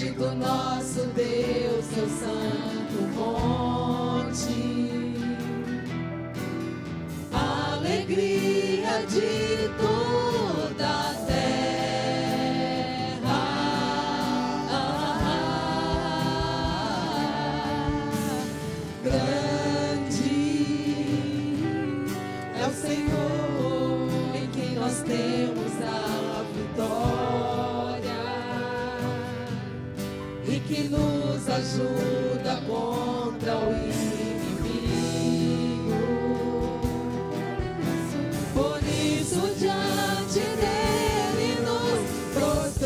diante do nosso Deus, seu santo monte. Alegria de toda a terra. Grande é o Senhor em quem nós temos a vitória e que nos ajuda contra o inimigo. Por isso diante dele nos prostramos.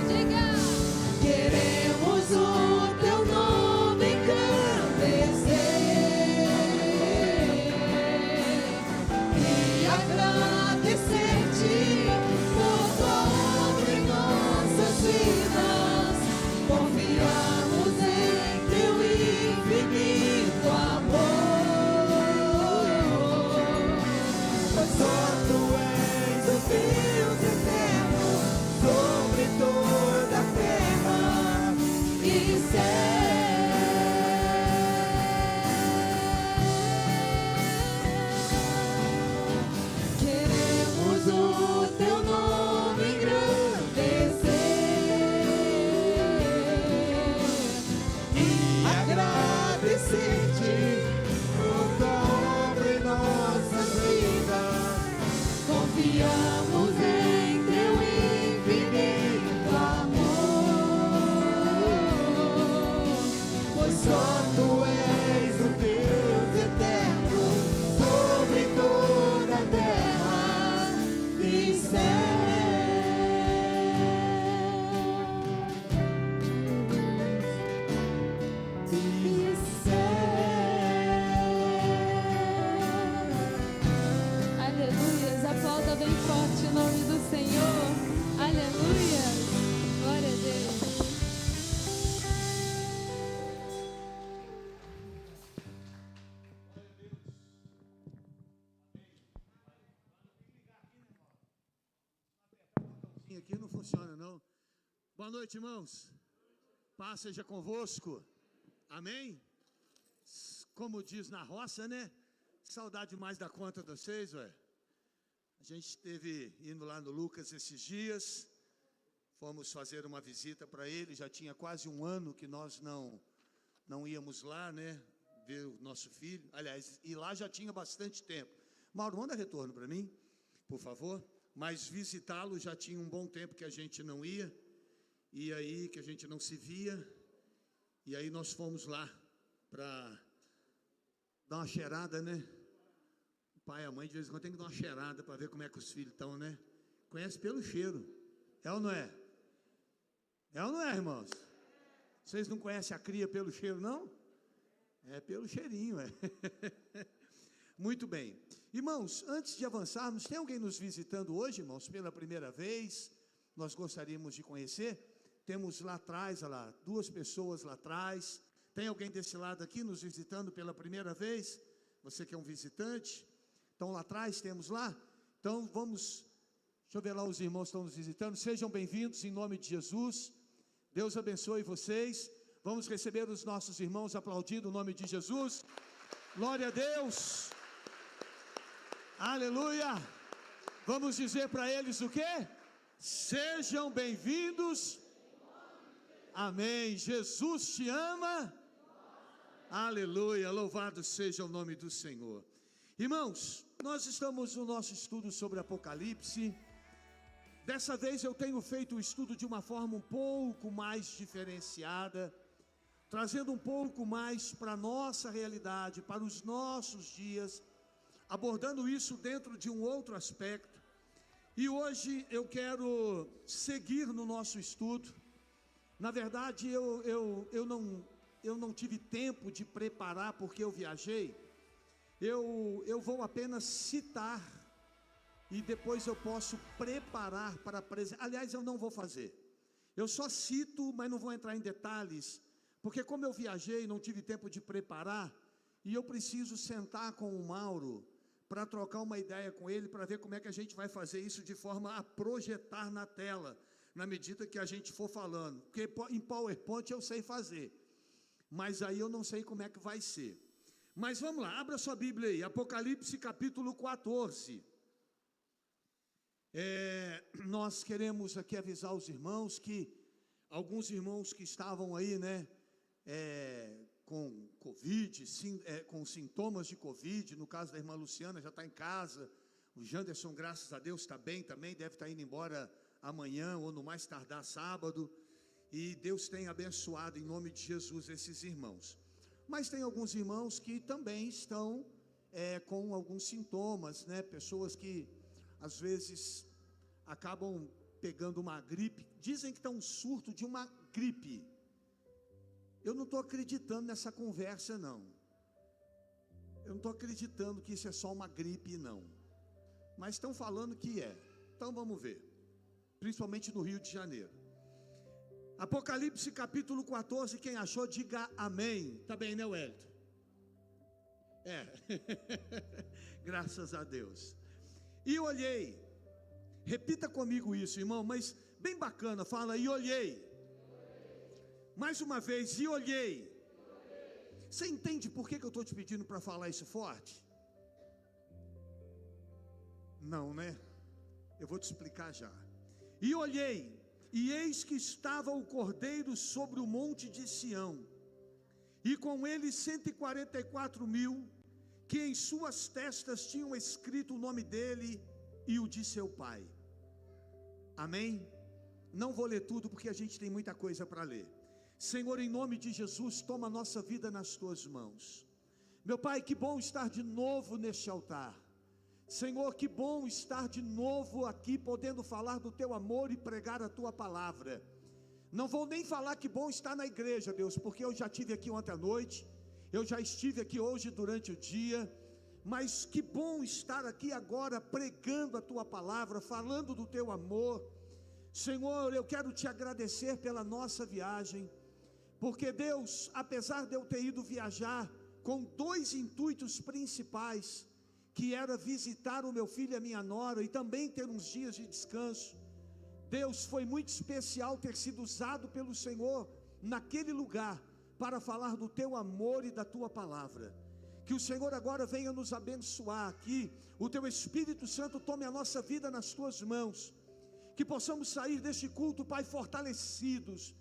Diga! Queremos o teu nome engrandecer e agradecer-te por tua obra em nossas vidas. Confiamos em teu infinito amor, pois só tu és o Deus eterno sobre toda a terra e céu. Queremos o teu nome engrandecer e agradecer-te por tua obra em nossas vidas. Confiamos em teu infinito amor, pois só tu és o Deus eterno sobre toda a terra e céu. E céu. Aleluia, aplauda bem forte o nome do Senhor. Aleluia, glória a Deus. Aqui não funciona, não. Boa noite, irmãos. Paz seja convosco. Amém? Como diz na roça, né? Saudade mais da conta de vocês, ué. A gente esteve indo lá no Lucas esses dias. Fomos fazer uma visita para ele. Já tinha quase um ano que nós não íamos lá, né? Ver o nosso filho. Aliás, e lá já tinha bastante tempo. Mauro, manda retorno para mim, por favor. Mas visitá-lo já tinha um bom tempo que a gente não ia, e aí que a gente não se via, e aí nós fomos lá para dar uma cheirada, né? O pai e a mãe de vez em quando tem que dar uma cheirada para ver como é que os filhos estão, né? Conhece pelo cheiro, é ou não é? É ou não é, irmãos? Vocês não conhecem a cria pelo cheiro, não? É pelo cheirinho, é. Muito bem. Irmãos, antes de avançarmos, tem alguém nos visitando hoje, irmãos, pela primeira vez? Nós gostaríamos de conhecer. Temos lá atrás, olha lá, 2 pessoas lá atrás. Tem alguém desse lado aqui nos visitando pela primeira vez? Você que é um visitante? Então lá atrás, temos lá? Então vamos, deixa eu ver lá, os irmãos que estão nos visitando. Sejam bem-vindos em nome de Jesus. Deus abençoe vocês. Vamos receber os nossos irmãos aplaudindo o nome de Jesus. Glória a Deus. Aleluia. Vamos dizer para eles o quê? Sejam bem-vindos. Amém. Jesus te ama. Aleluia. Louvado seja o nome do Senhor. Irmãos, nós estamos no nosso estudo sobre Apocalipse. Dessa vez eu tenho feito o estudo de uma forma um pouco mais diferenciada, trazendo um pouco mais para a nossa realidade, para os nossos dias, abordando isso dentro de um outro aspecto. E hoje eu quero seguir no nosso estudo. Na verdade, eu não tive tempo de preparar porque eu viajei. Eu vou apenas citar e depois eu posso preparar para apresentar. Aliás, eu não vou fazer. Eu só cito, mas não vou entrar em detalhes, porque como eu viajei, não tive tempo de preparar, e eu preciso sentar com o Mauro para trocar uma ideia com ele, para ver como é que a gente vai fazer isso de forma a projetar na tela, na medida que a gente for falando. Porque em PowerPoint eu sei fazer, mas aí eu não sei como é que vai ser. Mas vamos lá, abra sua Bíblia aí, Apocalipse capítulo 14. Nós queremos aqui avisar os irmãos que alguns irmãos que estavam aí, né, com Covid, com sintomas de Covid, no caso da irmã Luciana, já está em casa. O Janderson, graças a Deus, está bem também, deve estar indo embora amanhã ou no mais tardar sábado. E Deus tem abençoado em nome de Jesus esses irmãos. Mas tem alguns irmãos que também estão com alguns sintomas, né? Pessoas que às vezes acabam pegando uma gripe, dizem que está um surto de uma gripe. Eu não estou acreditando nessa conversa, não. Eu não estou acreditando que isso é só uma gripe, não. Mas estão falando que é. Então vamos ver. Principalmente no Rio de Janeiro. Apocalipse capítulo 14, quem achou, diga amém. Tá bem, né, Wellington? Graças a Deus. E olhei. Repita comigo isso, irmão, mas bem bacana. Fala, e olhei. Mais uma vez, e olhei. Você entende por que eu estou te pedindo para falar isso forte? Não, né? Eu vou te explicar já. E olhei, e eis que estava o Cordeiro sobre o monte de Sião, e com ele 144.000, que em suas testas tinham escrito o nome dele e o de seu pai. Amém? Não vou ler tudo porque a gente tem muita coisa para ler. Senhor, em nome de Jesus, toma a nossa vida nas tuas mãos. Meu Pai, que bom estar de novo neste altar. Senhor, que bom estar de novo aqui, podendo falar do teu amor e pregar a tua palavra. Não vou nem falar que bom estar na igreja, Deus, porque eu já estive aqui ontem à noite, eu já estive aqui hoje durante o dia, mas que bom estar aqui agora pregando a tua palavra, falando do teu amor. Senhor, eu quero te agradecer pela nossa viagem, porque Deus, apesar de eu ter ido viajar com dois intuitos principais, que era visitar o meu filho e a minha nora, e também ter uns dias de descanso, Deus, foi muito especial ter sido usado pelo Senhor naquele lugar, para falar do teu amor e da tua palavra. Que o Senhor agora venha nos abençoar aqui, o teu Espírito Santo tome a nossa vida nas tuas mãos, que possamos sair deste culto, Pai, fortalecidos.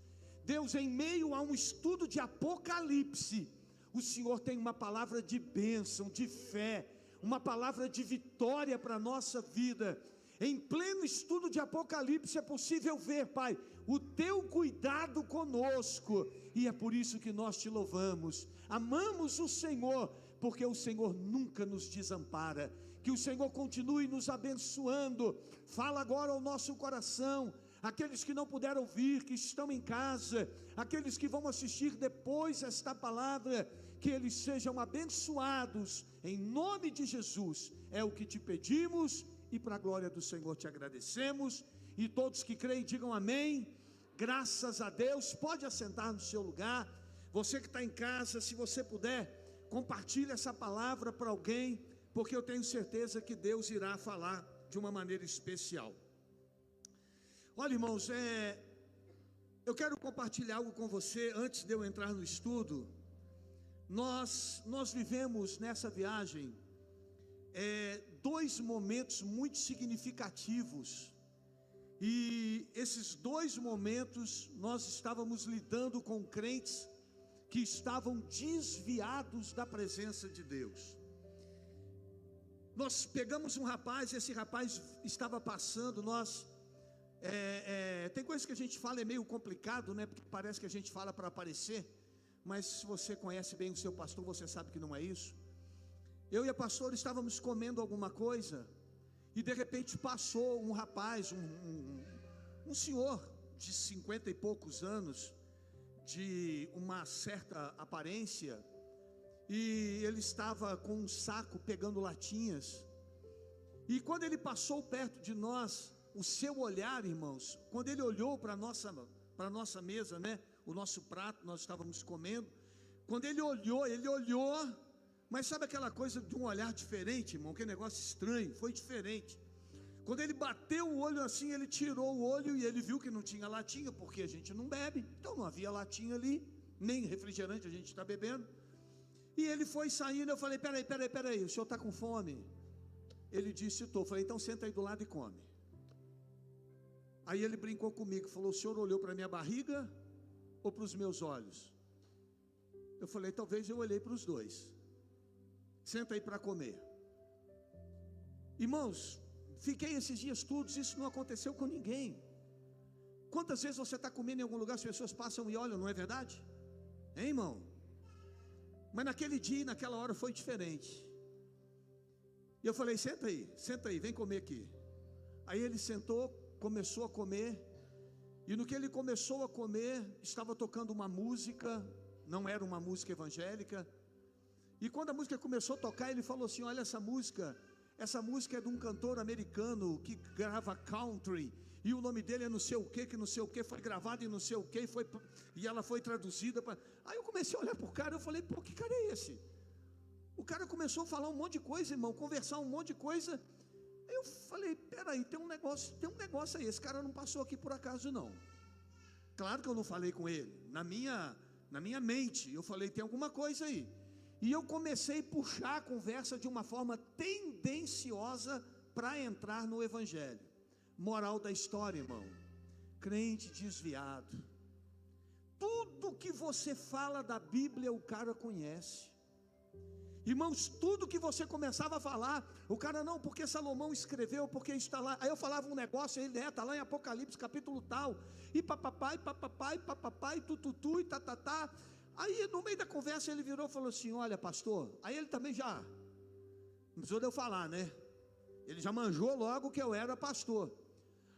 Deus, em meio a um estudo de Apocalipse, o Senhor tem uma palavra de bênção, de fé, uma palavra de vitória para a nossa vida. Em pleno estudo de Apocalipse é possível ver, Pai, o teu cuidado conosco, e é por isso que nós te louvamos, amamos o Senhor, porque o Senhor nunca nos desampara. Que o Senhor continue nos abençoando. Fala agora ao nosso coração, aqueles que não puderam vir, que estão em casa, aqueles que vão assistir depois esta palavra, que eles sejam abençoados, em nome de Jesus, é o que te pedimos, e para a glória do Senhor te agradecemos, e todos que creem digam amém, graças a Deus. Pode assentar no seu lugar, você que está em casa, se você puder, compartilhe essa palavra para alguém, porque eu tenho certeza que Deus irá falar de uma maneira especial. Olha, irmãos, eu quero compartilhar algo com você, antes de eu entrar no estudo. Nós vivemos nessa viagem, dois momentos muito significativos, e esses dois momentos, nós estávamos lidando com crentes, que estavam desviados da presença de Deus. Nós pegamos um rapaz, esse rapaz estava passando, tem coisas que a gente fala, é meio complicado, né? Porque parece que a gente fala para aparecer, mas se você conhece bem o seu pastor, você sabe que não é isso. Eu e a pastora estávamos comendo alguma coisa, e de repente passou um rapaz, um senhor de 50 e poucos anos, de uma certa aparência, e ele estava com um saco pegando latinhas, e quando ele passou perto de nós, o seu olhar, irmãos, quando ele olhou para a nossa mesa, né, o nosso prato, nós estávamos comendo, quando ele olhou Mas sabe aquela coisa de um olhar diferente, irmão? Que negócio estranho, foi diferente. Quando ele bateu o olho assim, ele tirou o olho e ele viu que não tinha latinha, porque a gente não bebe, então não havia latinha ali, nem refrigerante a gente está bebendo. E ele foi saindo, eu falei, peraí, o senhor está com fome? Ele disse, estou. Eu falei, então senta aí do lado e come. Aí ele brincou comigo, falou, o senhor olhou para a minha barriga ou para os meus olhos? Eu falei, talvez eu olhei para os dois. Senta aí para comer. Irmãos, fiquei esses dias todos, isso não aconteceu com ninguém. Quantas vezes você está comendo em algum lugar, as pessoas passam e olham, não é verdade? Hein, irmão? Mas naquele dia, naquela hora foi diferente. E eu falei, senta aí, vem comer aqui. Aí ele sentou, começou a comer. E no que ele começou a comer, estava tocando uma música, não era uma música evangélica. E quando a música começou a tocar, ele falou assim, olha essa música é de um cantor americano que grava country, e o nome dele é não sei o que, foi gravado em não sei o que, e ela foi traduzida para... Aí eu comecei a olhar para o cara, eu falei, pô, que cara é esse? O cara começou a falar um monte de coisa, irmão, conversar um monte de coisa. Aí eu falei, peraí, tem um negócio aí, esse cara não passou aqui por acaso não. Claro que eu não falei com ele, na minha mente, eu falei, tem alguma coisa aí. E eu comecei a puxar a conversa de uma forma tendenciosa para entrar no Evangelho. Moral da história, irmão, crente desviado, tudo que você fala da Bíblia o cara conhece. Irmãos, tudo que você começava a falar, o cara não, porque Salomão escreveu, porque está lá. Aí eu falava um negócio, ele está lá em Apocalipse capítulo tal, e papapai, tututu, e tatatá. Aí no meio da conversa ele virou e falou assim, olha pastor, aí ele também já, não precisou de eu falar, né? Ele já manjou logo que eu era pastor.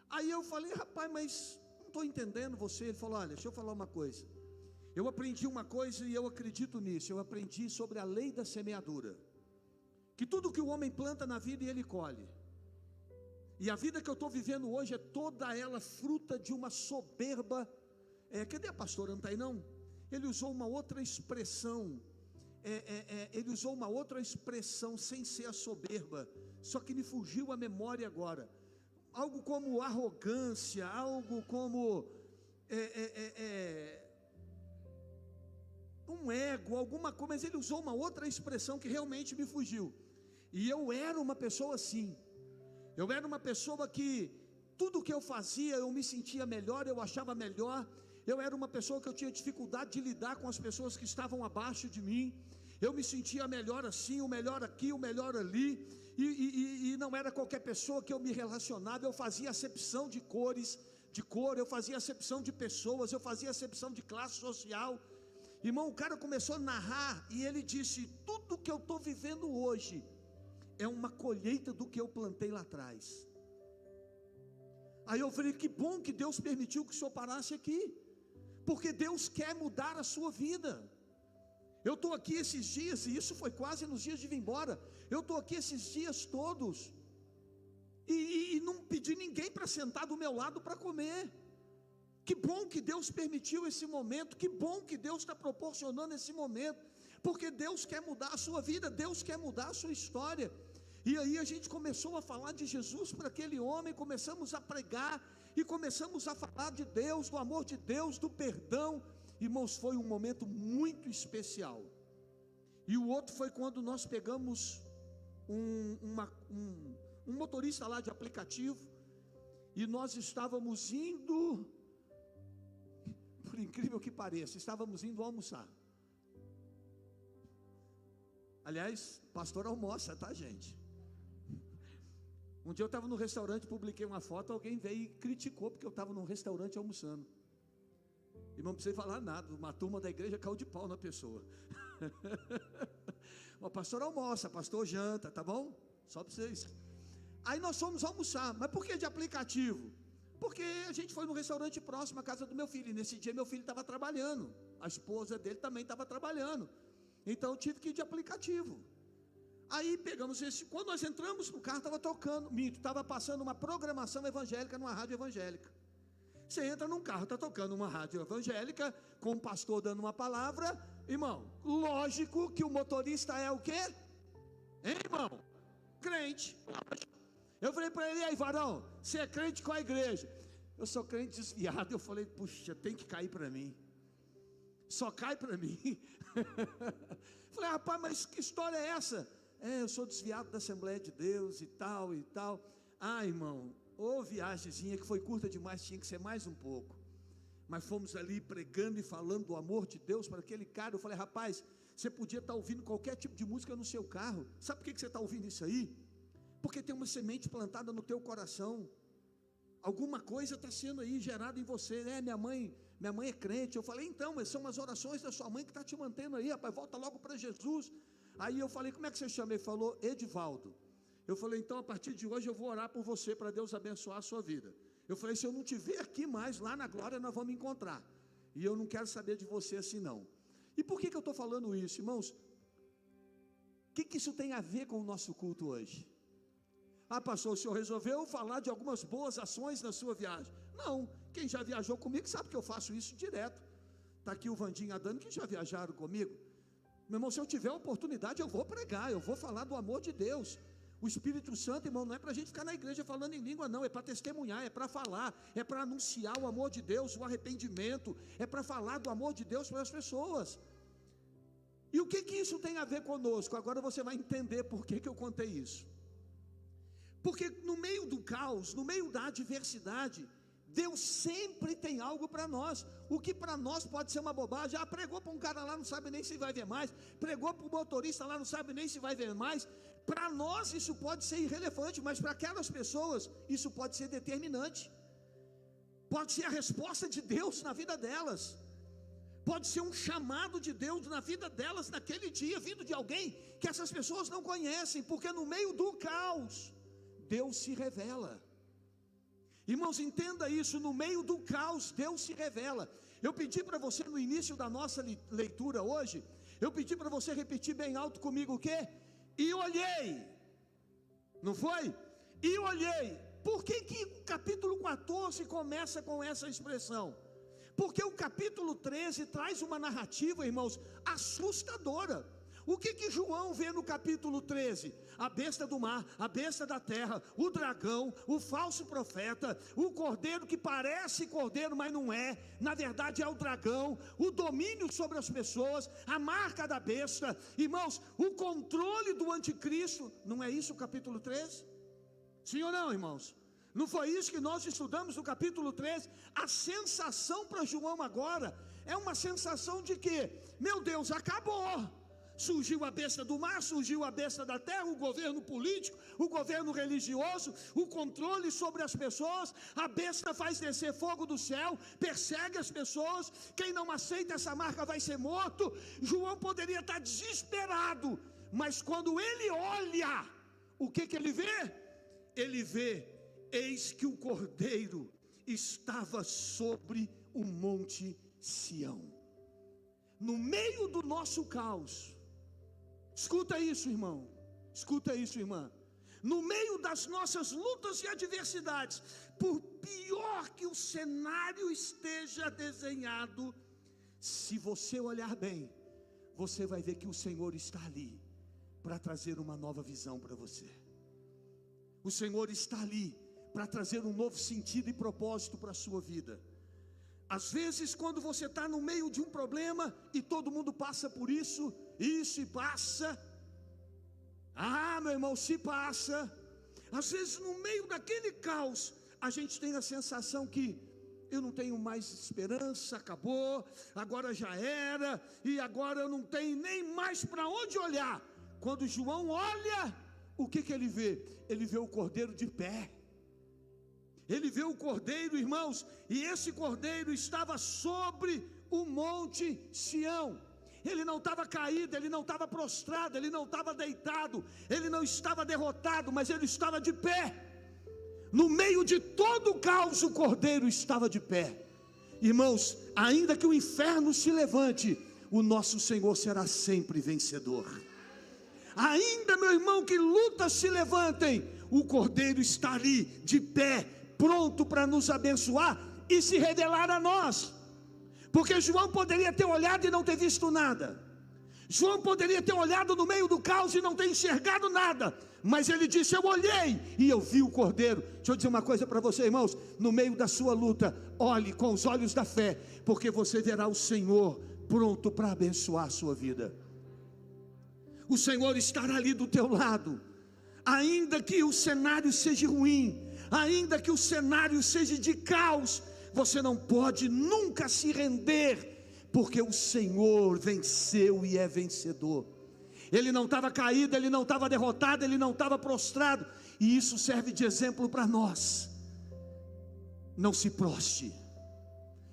Aí eu falei, rapaz, mas não estou entendendo você. Ele falou, olha, deixa eu falar uma coisa. Eu aprendi uma coisa e eu acredito nisso. Eu aprendi sobre a lei da semeadura, que tudo que o homem planta na vida ele colhe. E a vida que eu estou vivendo hoje é toda ela fruta de uma soberba. Cadê a pastora? Não está aí não? Ele usou uma outra expressão. Ele usou uma outra expressão sem ser a soberba, só que me fugiu a memória agora. Algo como arrogância, algo como um ego, alguma coisa, mas ele usou uma outra expressão que realmente me fugiu. E eu era uma pessoa assim. Eu era uma pessoa que tudo que eu fazia eu me sentia melhor, eu achava melhor. Eu era uma pessoa que eu tinha dificuldade de lidar com as pessoas que estavam abaixo de mim. Eu me sentia melhor assim, o melhor aqui, o melhor ali. E não era qualquer pessoa que eu me relacionava. Eu fazia acepção de cores, de cor. Eu fazia acepção de pessoas. Eu fazia acepção de classe social. Irmão, o cara começou a narrar e ele disse, tudo que eu estou vivendo hoje é uma colheita do que eu plantei lá atrás. Aí eu falei, que bom que Deus permitiu que o senhor parasse aqui, porque Deus quer mudar a sua vida. Eu estou aqui esses dias, e isso foi quase nos dias de vir embora. Eu estou aqui esses dias todos e não pedi ninguém para sentar do meu lado para comer. Que bom que Deus permitiu esse momento, que bom que Deus está proporcionando esse momento, porque Deus quer mudar a sua vida, Deus quer mudar a sua história. E aí a gente começou a falar de Jesus para aquele homem, começamos a pregar e começamos a falar de Deus, do amor de Deus, do perdão. Irmãos, foi um momento muito especial. E o outro foi quando nós pegamos um motorista lá de aplicativo, e nós estávamos indo, por incrível que pareça, estávamos indo almoçar. Aliás, pastor almoça, tá, gente? Um dia eu estava no restaurante, publiquei uma foto, alguém veio e criticou porque eu estava num restaurante almoçando. E não precisei falar nada, uma turma da igreja caiu de pau na pessoa. O pastor almoça, pastor janta, tá bom? Só para vocês. Aí nós fomos almoçar, mas por que de aplicativo? Porque a gente foi num restaurante próximo à casa do meu filho, e nesse dia meu filho estava trabalhando, a esposa dele também estava trabalhando, então eu tive que ir de aplicativo. Aí pegamos esse, quando nós entramos no carro estava tocando, estava passando uma programação evangélica numa rádio evangélica. Você entra num carro, está tocando uma rádio evangélica, com um pastor dando uma palavra, irmão, lógico que o motorista é o quê? Hein, irmão? Crente. Eu falei para ele: e aí, varão, você é crente com a igreja? Eu sou crente desviado. Eu falei: puxa, tem que cair para mim. Só cai para mim. Falei: rapaz, mas que história é essa? Eu sou desviado da Assembleia de Deus e tal e tal. Ah, irmão, ô viagemzinha que foi curta demais, tinha que ser mais um pouco. Mas fomos ali pregando e falando do amor de Deus para aquele cara. Eu falei: rapaz, você podia estar ouvindo qualquer tipo de música no seu carro. Sabe por que você está ouvindo isso aí? Porque tem uma semente plantada no teu coração. Alguma coisa está sendo aí gerada em você. Minha mãe é crente. Eu falei: então, mas são as orações da sua mãe que está te mantendo aí, rapaz, volta logo para Jesus. Aí eu falei: como é que você chama? Ele falou: Edivaldo. Eu falei: então, a partir de hoje eu vou orar por você, para Deus abençoar a sua vida. Eu falei: se eu não te ver aqui mais, lá na glória nós vamos encontrar. E eu não quero saber de você assim não. E por que eu estou falando isso, irmãos? O que isso tem a ver com o nosso culto hoje? Ah, pastor, o senhor resolveu falar de algumas boas ações na sua viagem. Não, quem já viajou comigo sabe que eu faço isso direto. Está aqui o Vandinho e a Dani que já viajaram comigo. Meu irmão, se eu tiver a oportunidade, eu vou pregar, eu vou falar do amor de Deus. O Espírito Santo, irmão, não é para a gente ficar na igreja falando em língua, não. É para testemunhar, é para falar, é para anunciar o amor de Deus, o arrependimento. É para falar do amor de Deus para as pessoas. E o que isso tem a ver conosco? Agora você vai entender por que eu contei isso. Porque no meio do caos, no meio da adversidade, Deus sempre tem algo para nós. O que para nós pode ser uma bobagem. Pregou para um cara lá, não sabe nem se vai ver mais. Pregou para o motorista lá, não sabe nem se vai ver mais. Para nós isso pode ser irrelevante, mas para aquelas pessoas isso pode ser determinante. Pode ser a resposta de Deus na vida delas. Pode ser um chamado de Deus na vida delas naquele dia, vindo de alguém que essas pessoas não conhecem. Porque no meio do caos, Deus se revela. Irmãos, entenda isso: no meio do caos, Deus se revela. Eu pedi para você no início da nossa leitura hoje, eu pedi para você repetir bem alto comigo o quê? E olhei. Não foi? E olhei. Por que o capítulo 14 começa com essa expressão? Porque o capítulo 13 traz uma narrativa, irmãos, assustadora. O que João vê no capítulo 13? A besta do mar, a besta da terra, o dragão, o falso profeta, o cordeiro que parece cordeiro, mas não é, na verdade é o dragão, o domínio sobre as pessoas, a marca da besta, irmãos, o controle do anticristo. Não é isso o capítulo 13? Sim ou não, irmãos? Não foi isso que nós estudamos no capítulo 13? A sensação para João agora é uma sensação de que, meu Deus, acabou. Surgiu a besta do mar, surgiu a besta da terra, o governo político, o governo religioso, o controle sobre as pessoas. A besta faz descer fogo do céu, persegue as pessoas. Quem não aceita essa marca vai ser morto. João poderia estar desesperado, mas quando ele olha, o que ele vê? Ele vê, eis que o cordeiro estava sobre o monte Sião. No meio do nosso caos, escuta isso, irmão, escuta isso, irmã. No meio das nossas lutas e adversidades, por pior que o cenário esteja desenhado, se você olhar bem, você vai ver que o Senhor está ali para trazer uma nova visão para você. O Senhor está ali para trazer um novo sentido e propósito para a sua vida. Às vezes, quando você está no meio de um problema, e todo mundo passa por isso e passa. Meu irmão, se passa. Às vezes, no meio daquele caos, a gente tem a sensação que eu não tenho mais esperança, acabou, agora já era, e agora eu não tenho nem mais para onde olhar. Quando João olha, o que ele vê? Ele vê o cordeiro de pé. Ele vê o cordeiro, irmãos, e esse cordeiro estava sobre o monte Sião. Ele não estava caído, ele não estava prostrado, ele não estava deitado, ele não estava derrotado, mas ele estava de pé. No meio de todo o caos, o cordeiro estava de pé. Irmãos, ainda que o inferno se levante, o nosso Senhor será sempre vencedor. Ainda, meu irmão, que lutas se levantem, o cordeiro está ali de pé, pronto para nos abençoar e se revelar a nós. Porque João poderia ter olhado e não ter visto nada. João poderia ter olhado no meio do caos e não ter enxergado nada. Mas ele disse: eu olhei e eu vi o Cordeiro. Deixa eu dizer uma coisa para você, irmãos. No meio da sua luta, olhe com os olhos da fé, porque você verá o Senhor pronto para abençoar a sua vida. O Senhor estará ali do teu lado. Ainda que o cenário seja ruim, ainda que o cenário seja de caos, você não pode nunca se render, porque o Senhor venceu e é vencedor. Ele não estava caído, ele não estava derrotado, ele não estava prostrado, e isso serve de exemplo para nós. Não se proste,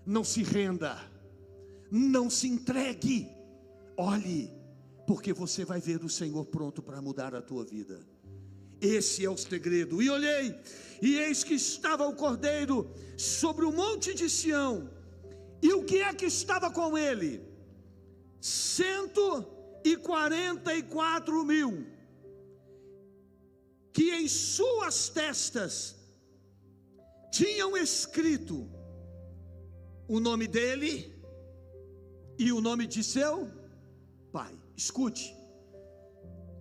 não se renda, não se entregue, olhe, porque você vai ver o Senhor pronto para mudar a tua vida. Esse é o segredo. E olhei, e eis que estava o Cordeiro sobre o monte de Sião. E o que é que estava com ele? 144.000, que em suas testas tinham escrito o nome dele e o nome de seu pai. Escute.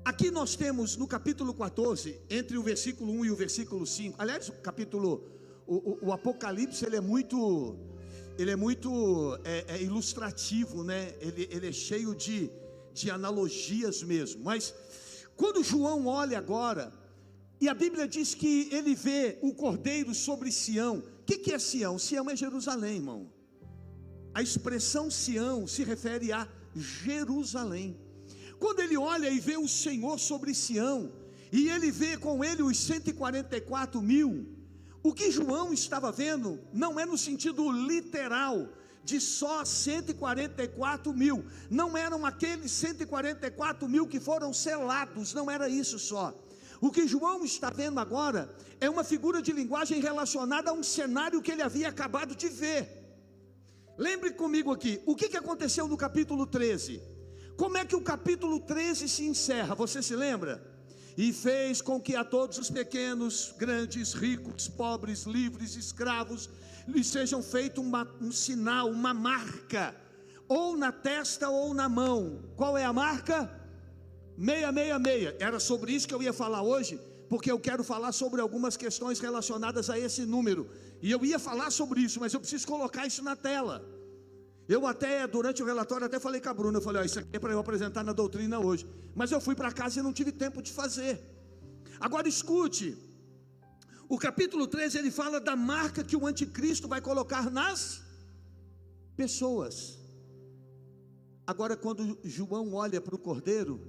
Aqui nós temos no capítulo 14, entre o versículo 1 e o versículo 5, aliás, o Apocalipse, ele é muito ilustrativo, né? Ele é cheio de analogias mesmo. Mas quando João olha agora, e a Bíblia diz que ele vê o Cordeiro sobre Sião. O que é Sião? Sião é Jerusalém, irmão. A expressão Sião se refere a Jerusalém. Quando ele olha e vê o Senhor sobre Sião, e ele vê com ele os 144.000, o que João estava vendo não é no sentido literal de só 144.000, não eram aqueles 144.000 que foram selados, não era isso só. O que João está vendo agora é uma figura de linguagem relacionada a um cenário que ele havia acabado de ver. Lembre comigo aqui, o que aconteceu no capítulo 13? Como é que o capítulo 13 se encerra? Você se lembra? E fez com que a todos os pequenos, grandes, ricos, pobres, livres, escravos, lhes sejam feito um sinal, uma marca, ou na testa ou na mão. Qual é a marca? 666. Era sobre isso que eu ia falar hoje, porque eu quero falar sobre algumas questões relacionadas a esse número. E eu ia falar sobre isso, mas eu preciso colocar isso na tela. Eu até, durante o relatório, até falei com a Bruna, eu falei, isso aqui é para eu apresentar na doutrina hoje. Mas eu fui para casa e não tive tempo de fazer. Agora escute, o capítulo 13, ele fala da marca que o anticristo vai colocar nas pessoas. Agora quando João olha para o Cordeiro,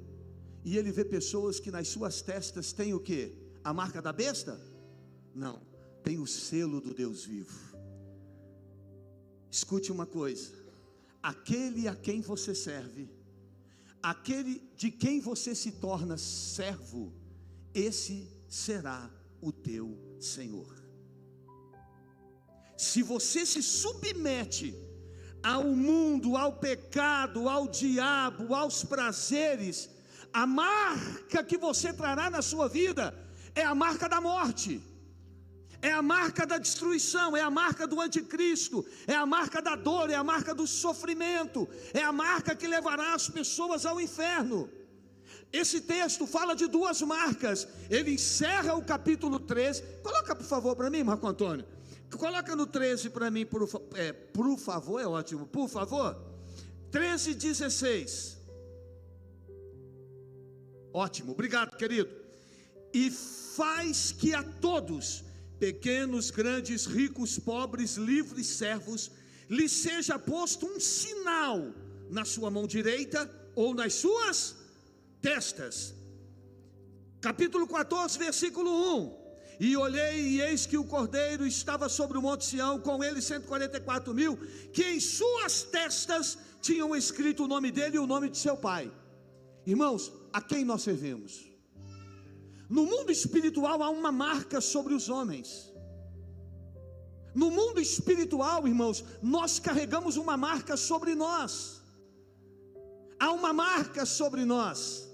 e ele vê pessoas que nas suas testas tem o quê? A marca da besta? Não, tem o selo do Deus vivo. Escute uma coisa, aquele a quem você serve, aquele de quem você se torna servo, esse será o teu Senhor. Se você se submete ao mundo, ao pecado, ao diabo, aos prazeres, a marca que você trará na sua vida é a marca da morte, é a marca da destruição, é a marca do anticristo, é a marca da dor, é a marca do sofrimento, é a marca que levará as pessoas ao inferno. Esse texto fala de duas marcas. Ele encerra o capítulo 13. Coloca por favor para mim, Marco Antônio. Coloca no 13 para mim, por favor, é ótimo, por favor. 13:16. Ótimo, obrigado, querido. E faz que a todos, pequenos, grandes, ricos, pobres, livres, servos, lhe seja posto um sinal na sua mão direita ou nas suas testas. Capítulo 14, versículo 1. E olhei e eis que o Cordeiro estava sobre o monte Sião, com ele 144.000, que em suas testas tinham escrito o nome dele e o nome de seu pai. Irmãos, a quem nós servimos? No mundo espiritual há uma marca sobre os homens. No mundo espiritual, irmãos, nós carregamos uma marca sobre nós. Há uma marca sobre nós.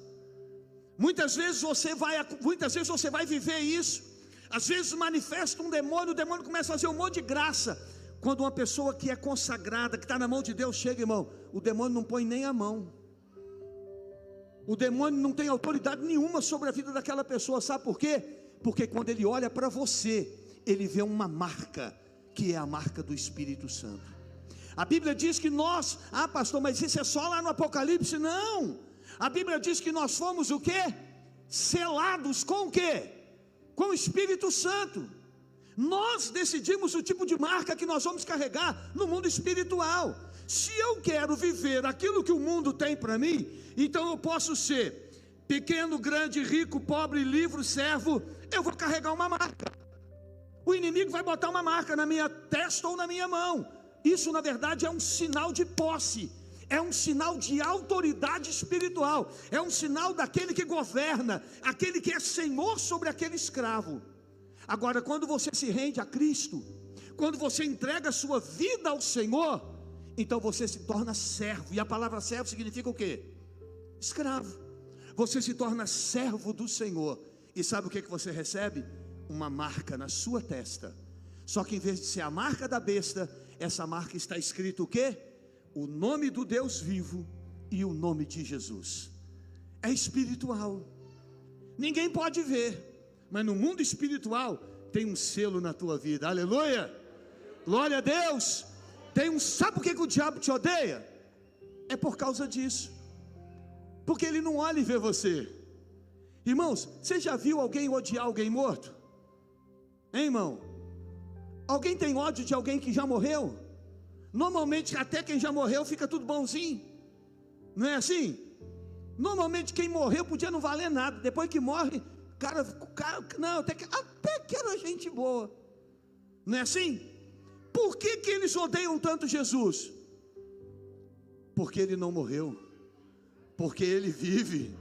Muitas vezes você vai viver isso. Às vezes manifesta um demônio, o demônio começa a fazer um monte de graça. Quando uma pessoa que é consagrada, que está na mão de Deus, chega, irmão, o demônio não põe nem a mão. O demônio não tem autoridade nenhuma sobre a vida daquela pessoa. Sabe por quê? Porque quando ele olha para você, ele vê uma marca, que é a marca do Espírito Santo. A Bíblia diz que nós, pastor, mas isso é só lá no Apocalipse. Não, a Bíblia diz que nós fomos o quê? Selados com o quê? Com o Espírito Santo. Nós decidimos o tipo de marca que nós vamos carregar no mundo espiritual. Se eu quero viver aquilo que o mundo tem para mim, então eu posso ser pequeno, grande, rico, pobre, livre, servo, eu vou carregar uma marca. O inimigo vai botar uma marca na minha testa ou na minha mão. Isso na verdade é um sinal de posse, é um sinal de autoridade espiritual, é um sinal daquele que governa, aquele que é senhor sobre aquele escravo. Agora, quando você se rende a Cristo, quando você entrega a sua vida ao Senhor, então você se torna servo. E a palavra servo significa o quê? Escravo. Você se torna servo do Senhor. E sabe o que você recebe? Uma marca na sua testa. Só que em vez de ser a marca da besta, essa marca está escrito o quê? O nome do Deus vivo e o nome de Jesus. É espiritual. Ninguém pode ver, mas no mundo espiritual tem um selo na tua vida. Aleluia! Glória a Deus! Sabe por que o diabo te odeia? É por causa disso. Porque ele não olha e vê você. Irmãos, você já viu alguém odiar alguém morto? Hein, irmão? Alguém tem ódio de alguém que já morreu? Normalmente até quem já morreu fica tudo bonzinho. Não é assim? Normalmente quem morreu podia não valer nada. Depois que morre, cara não, até que era gente boa. Não é assim? Por que eles odeiam tanto Jesus? Porque ele não morreu. Porque ele vive.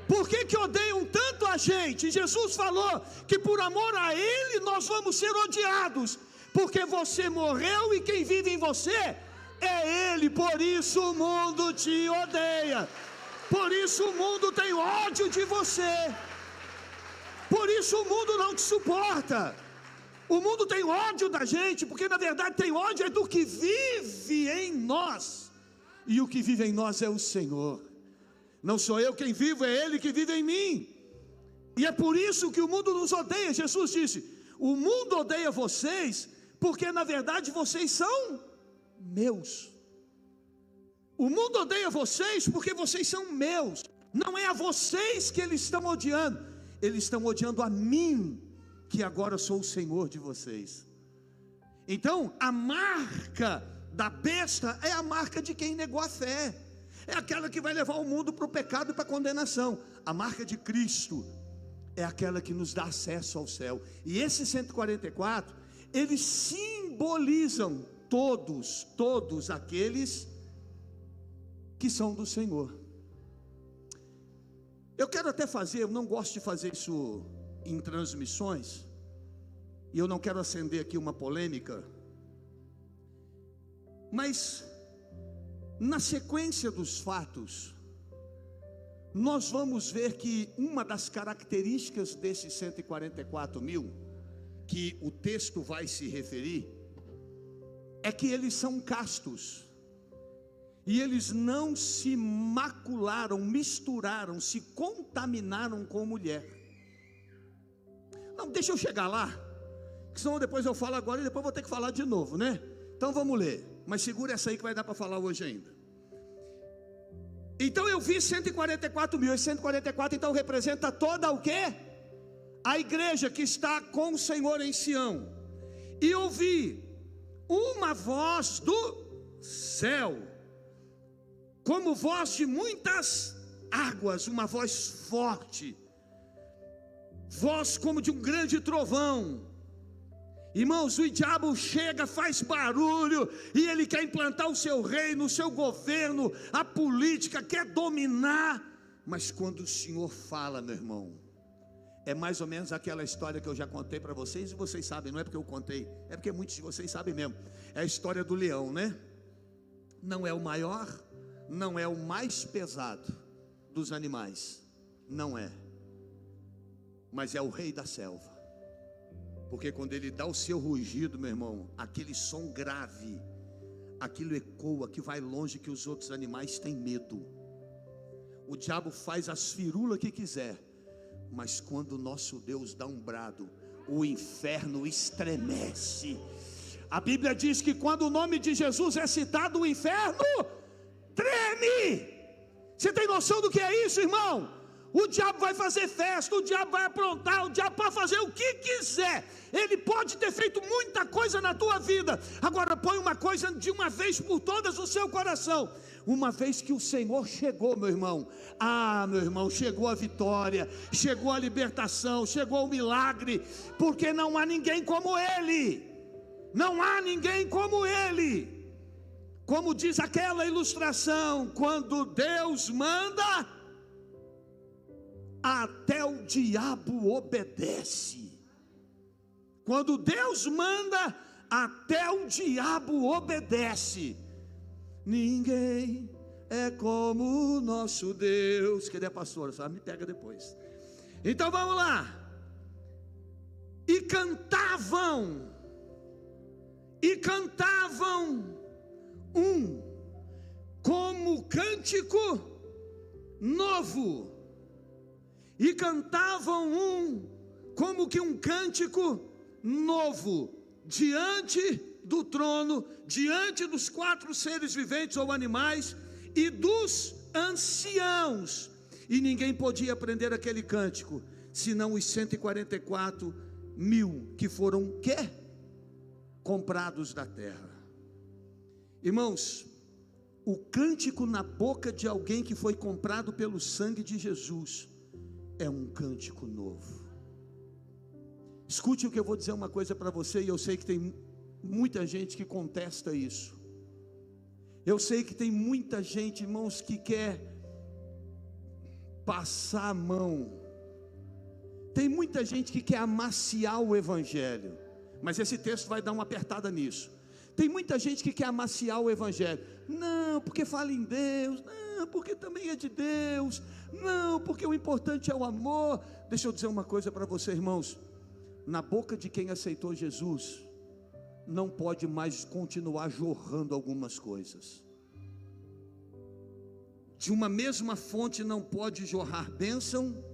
Por que odeiam tanto a gente? Jesus falou que por amor a ele nós vamos ser odiados. Porque você morreu e quem vive em você é ele. Por isso o mundo te odeia. Por isso o mundo tem ódio de você. Por isso o mundo não te suporta. O mundo tem ódio da gente, porque na verdade tem ódio é do que vive em nós. E o que vive em nós é o Senhor. Não sou eu quem vivo, é Ele que vive em mim. E é por isso que o mundo nos odeia. Jesus disse: o mundo odeia vocês, porque na verdade vocês são meus. O mundo odeia vocês porque vocês são meus. Não é a vocês que eles estão odiando. Eles estão odiando a mim, que agora sou o Senhor de vocês. Então a marca da besta é a marca de quem negou a fé. É aquela que vai levar o mundo para o pecado e para a condenação. A marca de Cristo é aquela que nos dá acesso ao céu. E esses 144, eles simbolizam todos aqueles que são do Senhor. Eu quero até fazer, eu não gosto de fazer isso em transmissões, e eu não quero acender aqui uma polêmica, mas na sequência dos fatos, nós vamos ver que uma das características desses 144 mil, que o texto vai se referir, é que eles são castos, e eles não se macularam, misturaram, se contaminaram com mulher. Não, deixa eu chegar lá, senão depois eu falo agora e depois vou ter que falar de novo, né? Então vamos ler, mas segura essa aí que vai dar para falar hoje ainda. Então eu vi 144 mil, esse 144 então representa toda o quê? A igreja que está com o Senhor em Sião. E ouvi uma voz do céu, como voz de muitas águas, uma voz forte, voz como de um grande trovão. Irmãos, o diabo chega, faz barulho, e ele quer implantar o seu reino, o seu governo, a política, quer dominar. Mas quando o Senhor fala, meu irmão, é mais ou menos aquela história que eu já contei para vocês, e vocês sabem, não é porque eu contei, é porque muitos de vocês sabem mesmo. É a história do leão, né? Não é o maior, não é o mais pesado dos animais, não é, mas é o rei da selva. Porque quando ele dá o seu rugido, meu irmão, aquele som grave, aquilo ecoa, que vai longe, que os outros animais têm medo. O diabo faz as firulas que quiser, mas quando o nosso Deus dá um brado, o inferno estremece. A Bíblia diz que quando o nome de Jesus é citado, o inferno treme. Você tem noção do que é isso, irmão? O diabo vai fazer festa, o diabo vai aprontar, o diabo pode fazer o que quiser. Ele pode ter feito muita coisa na tua vida. Agora põe uma coisa de uma vez por todas no seu coração. Uma vez que o Senhor chegou, meu irmão, meu irmão, chegou a vitória, chegou a libertação, chegou o milagre, porque não há ninguém como Ele. Não há ninguém como Ele. Como diz aquela ilustração, quando Deus manda, até o diabo obedece. Quando Deus manda, até o diabo obedece. Ninguém é como o nosso Deus. Cadê a pastora? Só me pega depois. Então vamos lá. E cantavam como cântico novo. E cantavam como que um cântico novo, diante do trono, diante dos 4 seres viventes ou animais, e dos anciãos. E ninguém podia aprender aquele cântico, senão os 144.000 que foram comprados da terra. Irmãos, o cântico na boca de alguém que foi comprado pelo sangue de Jesus é um cântico novo. Escute o que eu vou dizer uma coisa para você, e eu sei que tem muita gente que contesta isso. Eu sei que tem muita gente, irmãos, que quer passar a mão. Tem muita gente que quer amaciar o evangelho, mas esse texto vai dar uma apertada nisso. Tem muita gente que quer amaciar o evangelho. Não, porque fala em Deus. Não, porque também é de Deus. Não, porque o importante é o amor. Deixa eu dizer uma coisa para você, irmãos. Na boca de quem aceitou Jesus, não pode mais continuar jorrando algumas coisas. De uma mesma fonte não pode jorrar bênção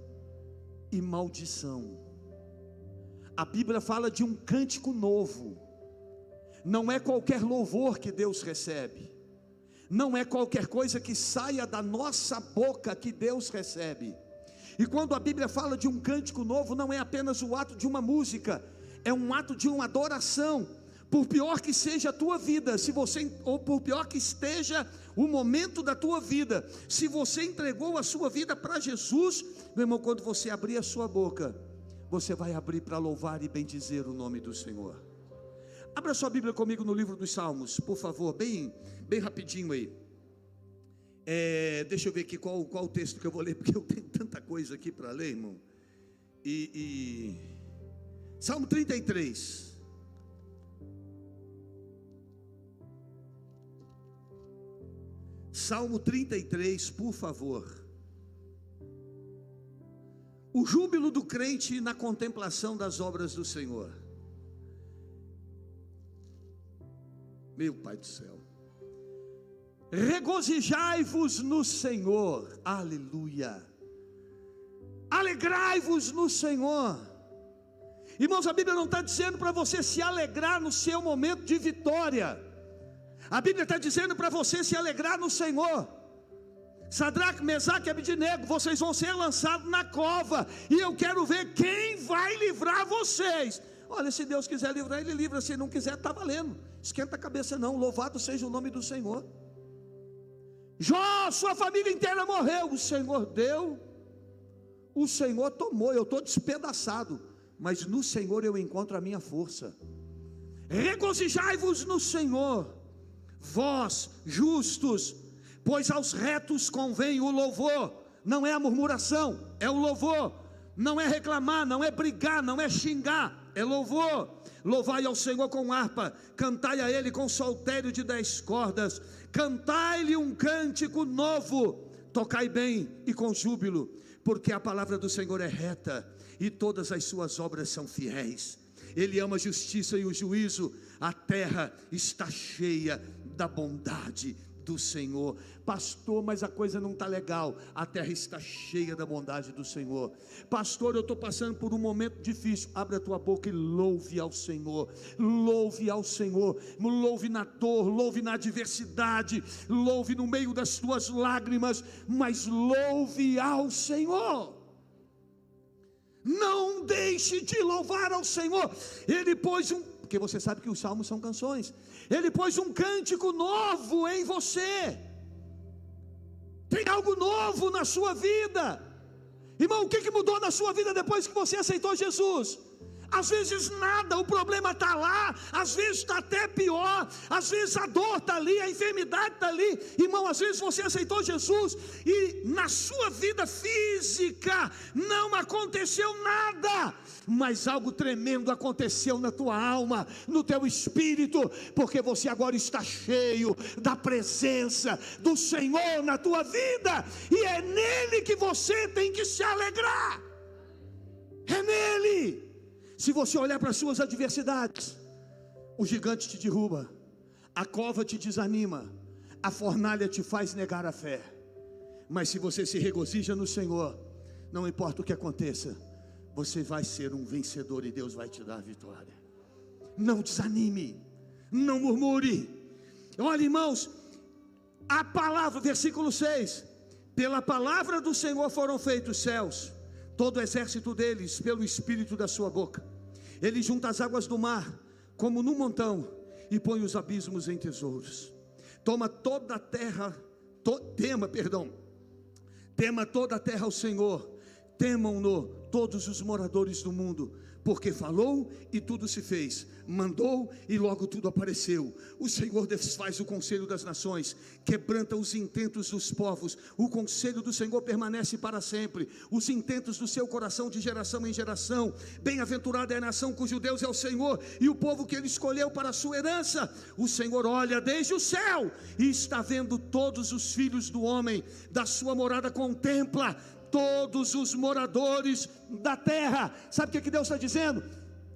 e maldição. A Bíblia fala de um cântico novo. Não é qualquer louvor que Deus recebe. Não é qualquer coisa que saia da nossa boca que Deus recebe. E quando a Bíblia fala de um cântico novo, não é apenas o ato de uma música, é um ato de uma adoração. Por pior que seja a tua vida, ou por pior que esteja o momento da tua vida, se você entregou a sua vida para Jesus, meu irmão, quando você abrir a sua boca, você vai abrir para louvar e bendizer o nome do Senhor. Abra sua Bíblia comigo no livro dos Salmos, por favor, bem rapidinho aí. Deixa eu ver aqui qual o texto que eu vou ler, porque eu tenho tanta coisa aqui para ler, irmão. Salmo 33. Salmo 33, por favor. O júbilo do crente na contemplação das obras do Senhor. Meu Pai do céu. Regozijai-vos no Senhor. Aleluia. Alegrai-vos no Senhor. Irmãos, a Bíblia não está dizendo para você se alegrar no seu momento de vitória. A Bíblia está dizendo para você se alegrar no Senhor. Sadraque, Mesaque e Abednego, vocês vão ser lançados na cova, e eu quero ver quem vai livrar vocês. Olha, se Deus quiser livrar, Ele livra. Se não quiser, está valendo. Esquenta a cabeça não, louvado seja o nome do Senhor. Jó, sua família inteira morreu. O Senhor deu, o Senhor tomou. Eu estou despedaçado, mas no Senhor eu encontro a minha força. Regozijai-vos no Senhor, vós justos, pois aos retos convém o louvor. Não é a murmuração, é o louvor. Não é reclamar, não é brigar, não é xingar, é louvor. Louvai ao Senhor com harpa, cantai a Ele com saltério de 10 cordas, cantai-lhe um cântico novo, tocai bem e com júbilo, porque a palavra do Senhor é reta, e todas as suas obras são fiéis. Ele ama a justiça e o juízo. A terra está cheia da bondade do Senhor. Pastor, mas a coisa não está legal. A terra está cheia da bondade do Senhor. Pastor, eu estou passando por um momento difícil. Abre a tua boca e louve ao Senhor. Louve ao Senhor. Louve na dor, louve na adversidade, louve no meio das tuas lágrimas, mas louve ao Senhor. Não deixe de louvar ao Senhor. Ele pôs porque você sabe que os salmos são canções. Ele pôs um cântico novo em você. Tem algo novo na sua vida. Irmão, o que mudou na sua vida depois que você aceitou Jesus? Às vezes nada, o problema está lá, às vezes está até pior, às vezes a dor está ali, a enfermidade está ali. Irmão, às vezes você aceitou Jesus e na sua vida física não aconteceu nada, mas algo tremendo aconteceu na tua alma, no teu espírito, porque você agora está cheio da presença do Senhor na tua vida, e é nele que você tem que se alegrar, é nele. Se você olhar para as suas adversidades, o gigante te derruba, a cova te desanima, a fornalha te faz negar a fé. Mas se você se regozija no Senhor, não importa o que aconteça, você vai ser um vencedor e Deus vai te dar a vitória. Não desanime, não murmure. Olha, irmãos, a palavra, versículo 6: pela palavra do Senhor foram feitos os céus, todo o exército deles, pelo espírito da sua boca. Ele junta as águas do mar como num montão e põe os abismos em tesouros. Tema toda a terra ao Senhor, temam-no todos os moradores do mundo, porque falou e tudo se fez, mandou e logo tudo apareceu. O Senhor desfaz o conselho das nações, quebranta os intentos dos povos. O conselho do Senhor permanece para sempre, os intentos do seu coração de geração em geração. Bem-aventurada é a nação cujo Deus é o Senhor, e o povo que ele escolheu para a sua herança. O Senhor olha desde o céu e está vendo todos os filhos do homem, da sua morada contempla todos os moradores da terra. Sabe o que Deus está dizendo?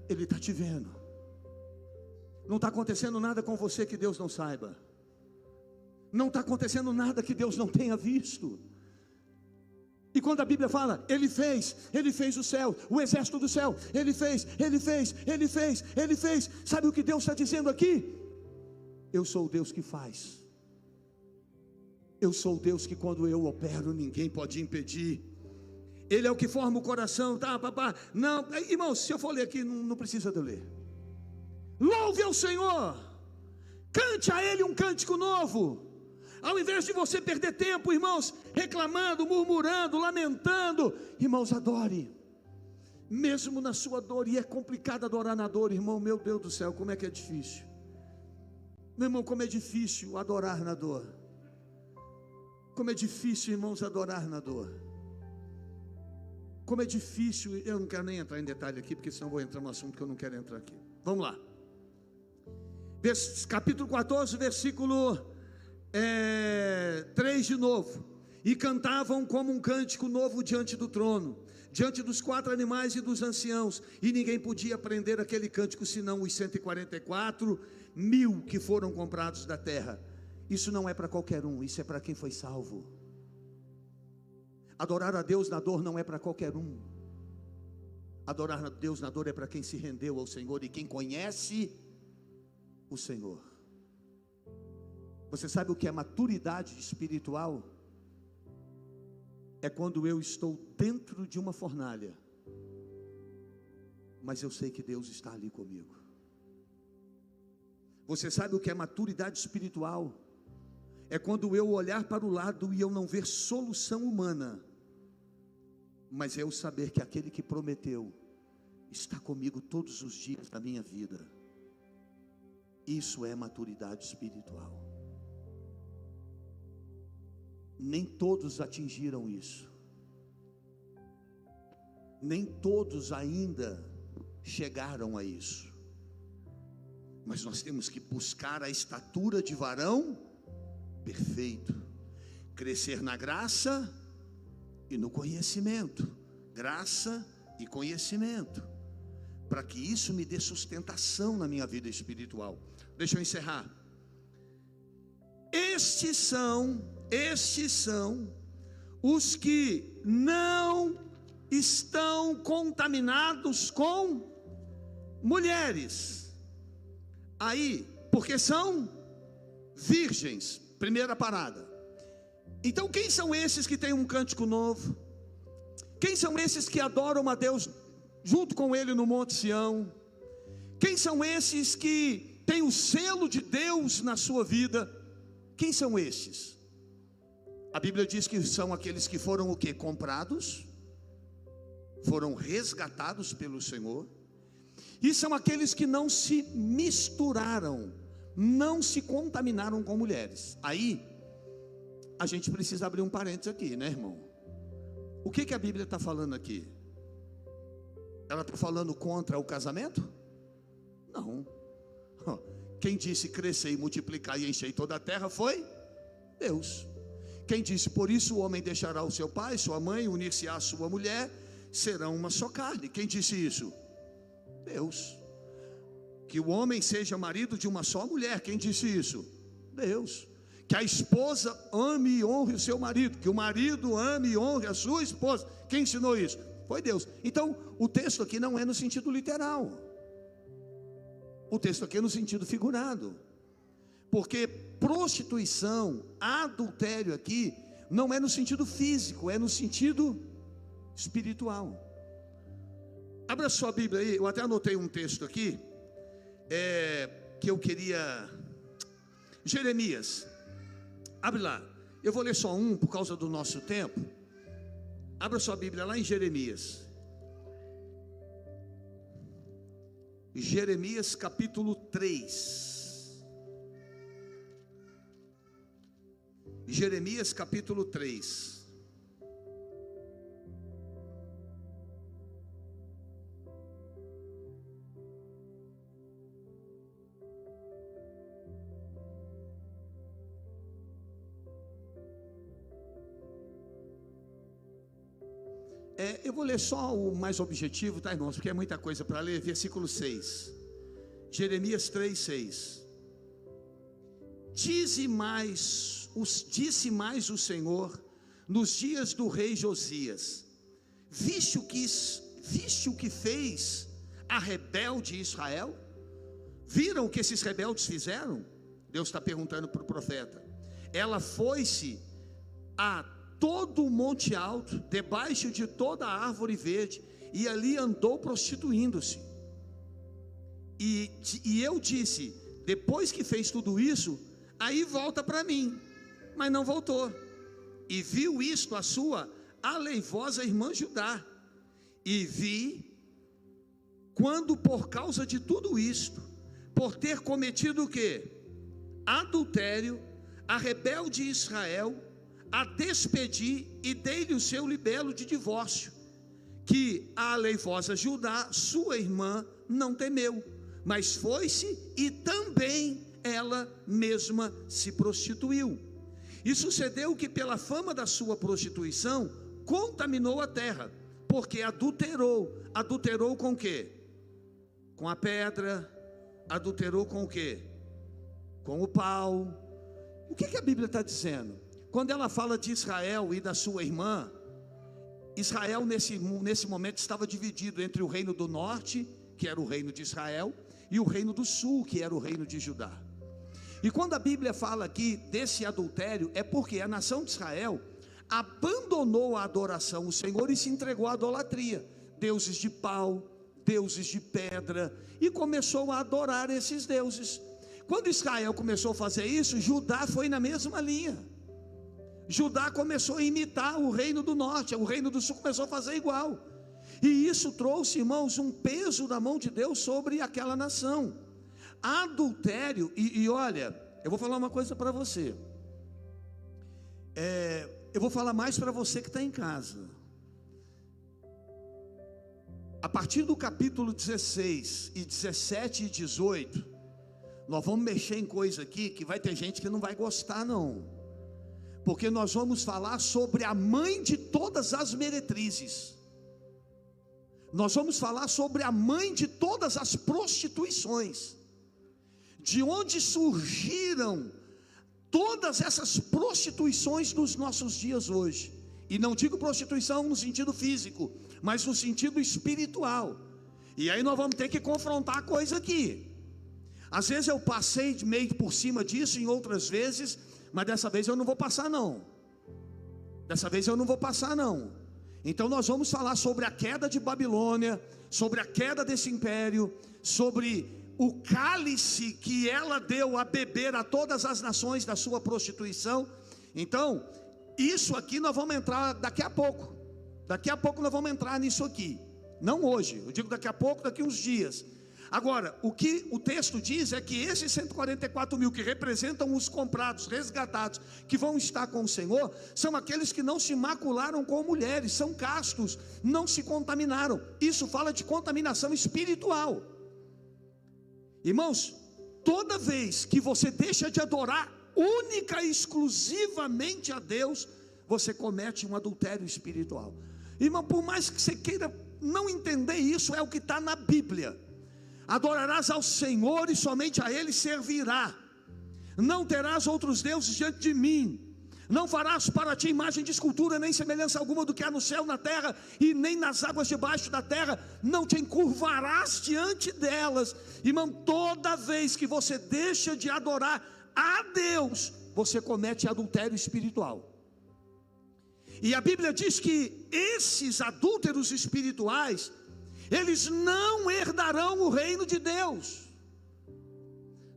Ele está te vendo. Não está acontecendo nada com você que Deus não saiba. Não está acontecendo nada que Deus não tenha visto. E quando a Bíblia fala, Ele fez o céu, o exército do céu, Ele fez. Sabe o que Deus está dizendo aqui? Eu sou o Deus que faz. Eu sou o Deus que quando eu opero, ninguém pode impedir. Ele é o que forma o coração, tá, papá? Não, irmãos, se eu for ler aqui, não precisa de eu ler. Louve ao Senhor, cante a Ele um cântico novo. Ao invés de você perder tempo, irmãos, reclamando, murmurando, lamentando, irmãos, adore. Mesmo na sua dor, e é complicado adorar na dor, irmão, meu Deus do céu, como é que é difícil. Meu irmão, como é difícil adorar na dor. Como é difícil, irmãos, adorar na dor. Como é difícil, eu não quero nem entrar em detalhe aqui, porque senão vou entrar num assunto que eu não quero entrar aqui. Vamos lá. Capítulo 14, versículo 3 de novo. E cantavam como um cântico novo diante do trono, diante dos 4 animais e dos anciãos, e ninguém podia aprender aquele cântico, senão os 144.000 que foram comprados da terra. Isso não é para qualquer um, isso é para quem foi salvo. Adorar a Deus na dor não é para qualquer um. Adorar a Deus na dor é para quem se rendeu ao Senhor e quem conhece o Senhor. Você sabe o que é maturidade espiritual? É quando eu estou dentro de uma fornalha, mas eu sei que Deus está ali comigo. Você sabe o que é maturidade espiritual? É quando eu olhar para o lado e eu não ver solução humana, mas eu saber que aquele que prometeu está comigo todos os dias da minha vida. Isso é maturidade espiritual. Nem todos atingiram isso. Nem todos ainda chegaram a isso. Mas nós temos que buscar a estatura de varão perfeito, crescer na graça e no conhecimento. Graça e conhecimento. para que isso me dê sustentação na minha vida espiritual. Deixa eu encerrar. Estes são os que não estão contaminados com mulheres. Aí, porque são virgens, primeira parada. Então, quem são esses que têm um cântico novo? Quem são esses que adoram a Deus junto com Ele no Monte Sião? Quem são esses que têm o selo de Deus na sua vida? Quem são esses? A Bíblia diz que são aqueles que foram o quê? Comprados, foram resgatados pelo Senhor, e são aqueles que não se misturaram, não se contaminaram com mulheres. Aí, a gente precisa abrir um parênteses aqui, né, irmão? O que a Bíblia está falando aqui? Ela está falando contra o casamento? Não. Quem disse crescer e multiplicar e encher toda a terra foi Deus. Quem disse, por isso o homem deixará o seu pai, sua mãe, unir-se à sua mulher, serão uma só carne. Quem disse isso? Deus. Que o homem seja marido de uma só mulher. Quem disse isso? Deus. Que a esposa ame e honre o seu marido, que o marido ame e honre a sua esposa. Quem ensinou isso? Foi Deus. Então, o texto aqui não é no sentido literal. O texto aqui é no sentido figurado. Porque prostituição, adultério aqui, não é no sentido físico, é no sentido espiritual. Abra sua Bíblia aí, eu até anotei um texto aqui, que eu queria... Jeremias, abre lá, eu vou ler só um por causa do nosso tempo. Abra sua Bíblia lá em Jeremias. Jeremias capítulo 3. Jeremias capítulo 3. Eu vou ler só o mais objetivo, tá, irmãos? Porque é muita coisa para ler. Versículo 6. Jeremias 3, 6. Disse mais o Senhor nos dias do rei Josias: viste o que fez a rebelde Israel? Viram o que esses rebeldes fizeram? Deus está perguntando para o profeta. Ela foi-se a todo o monte alto, debaixo de toda a árvore verde, e ali andou prostituindo-se. E eu disse, depois que fez tudo isso, aí volta para mim. Mas não voltou. E viu isto a sua aleivosa irmã Judá. E vi, quando por causa de tudo isto, por ter cometido o quê? Adultério, a rebelde Israel a despedi e dei-lhe o seu libelo de divórcio, que a aleivosa Judá, sua irmã, não temeu, mas foi-se e também ela mesma se prostituiu. E sucedeu que pela fama da sua prostituição contaminou a terra, porque adulterou com o quê? Com a pedra. Adulterou com o quê? Com o pau. O que a Bíblia está dizendo? Quando ela fala de Israel e da sua irmã, Israel nesse momento estava dividido entre o reino do norte, que era o reino de Israel, e o reino do sul, que era o reino de Judá. E quando a Bíblia fala aqui desse adultério, é porque a nação de Israel abandonou a adoração ao Senhor e se entregou à idolatria, deuses de pau, deuses de pedra, e começou a adorar esses deuses. Quando Israel começou a fazer isso, Judá foi na mesma linha. Judá começou a imitar o reino do norte, o reino do sul começou a fazer igual. E isso trouxe, irmãos, um peso da mão de Deus sobre aquela nação. Adultério, e olha, eu vou falar uma coisa para você. Eu vou falar mais para você que está em casa. A partir do capítulo 16 e 17 e 18, nós vamos mexer em coisa aqui que vai ter gente que não vai gostar não. Porque nós vamos falar sobre a mãe de todas as meretrizes. Nós vamos falar sobre a mãe de todas as prostituições, de onde surgiram todas essas prostituições nos nossos dias hoje. E não digo prostituição no sentido físico, mas no sentido espiritual. E aí nós vamos ter que confrontar a coisa aqui. Às vezes eu passei meio por cima disso, em outras vezes, mas dessa vez eu não vou passar não. Dessa vez eu não vou passar não. Então nós vamos falar sobre a queda de Babilônia, sobre a queda desse império, sobre o cálice que ela deu a beber a todas as nações da sua prostituição. Então, isso aqui nós vamos entrar daqui a pouco. Daqui a pouco nós vamos entrar nisso aqui. Não hoje, eu digo daqui a pouco, daqui uns dias. Agora, o que o texto diz é que esses 144 mil que representam os comprados, resgatados, que vão estar com o Senhor, são aqueles que não se macularam com mulheres, são castos, não se contaminaram. Isso fala de contaminação espiritual. Irmãos, toda vez que você deixa de adorar única e exclusivamente a Deus, você comete um adultério espiritual. Irmão, por mais que você queira não entender isso, é o que está na Bíblia. Adorarás ao Senhor e somente a Ele servirá. Não terás outros deuses diante de mim. Não farás para ti imagem de escultura, nem semelhança alguma do que há no céu, na terra e nem nas águas debaixo da terra. Não te encurvarás diante delas. Irmão, toda vez que você deixa de adorar a Deus, você comete adultério espiritual. E a Bíblia diz que esses adúlteros espirituais, eles não herdarão o reino de Deus.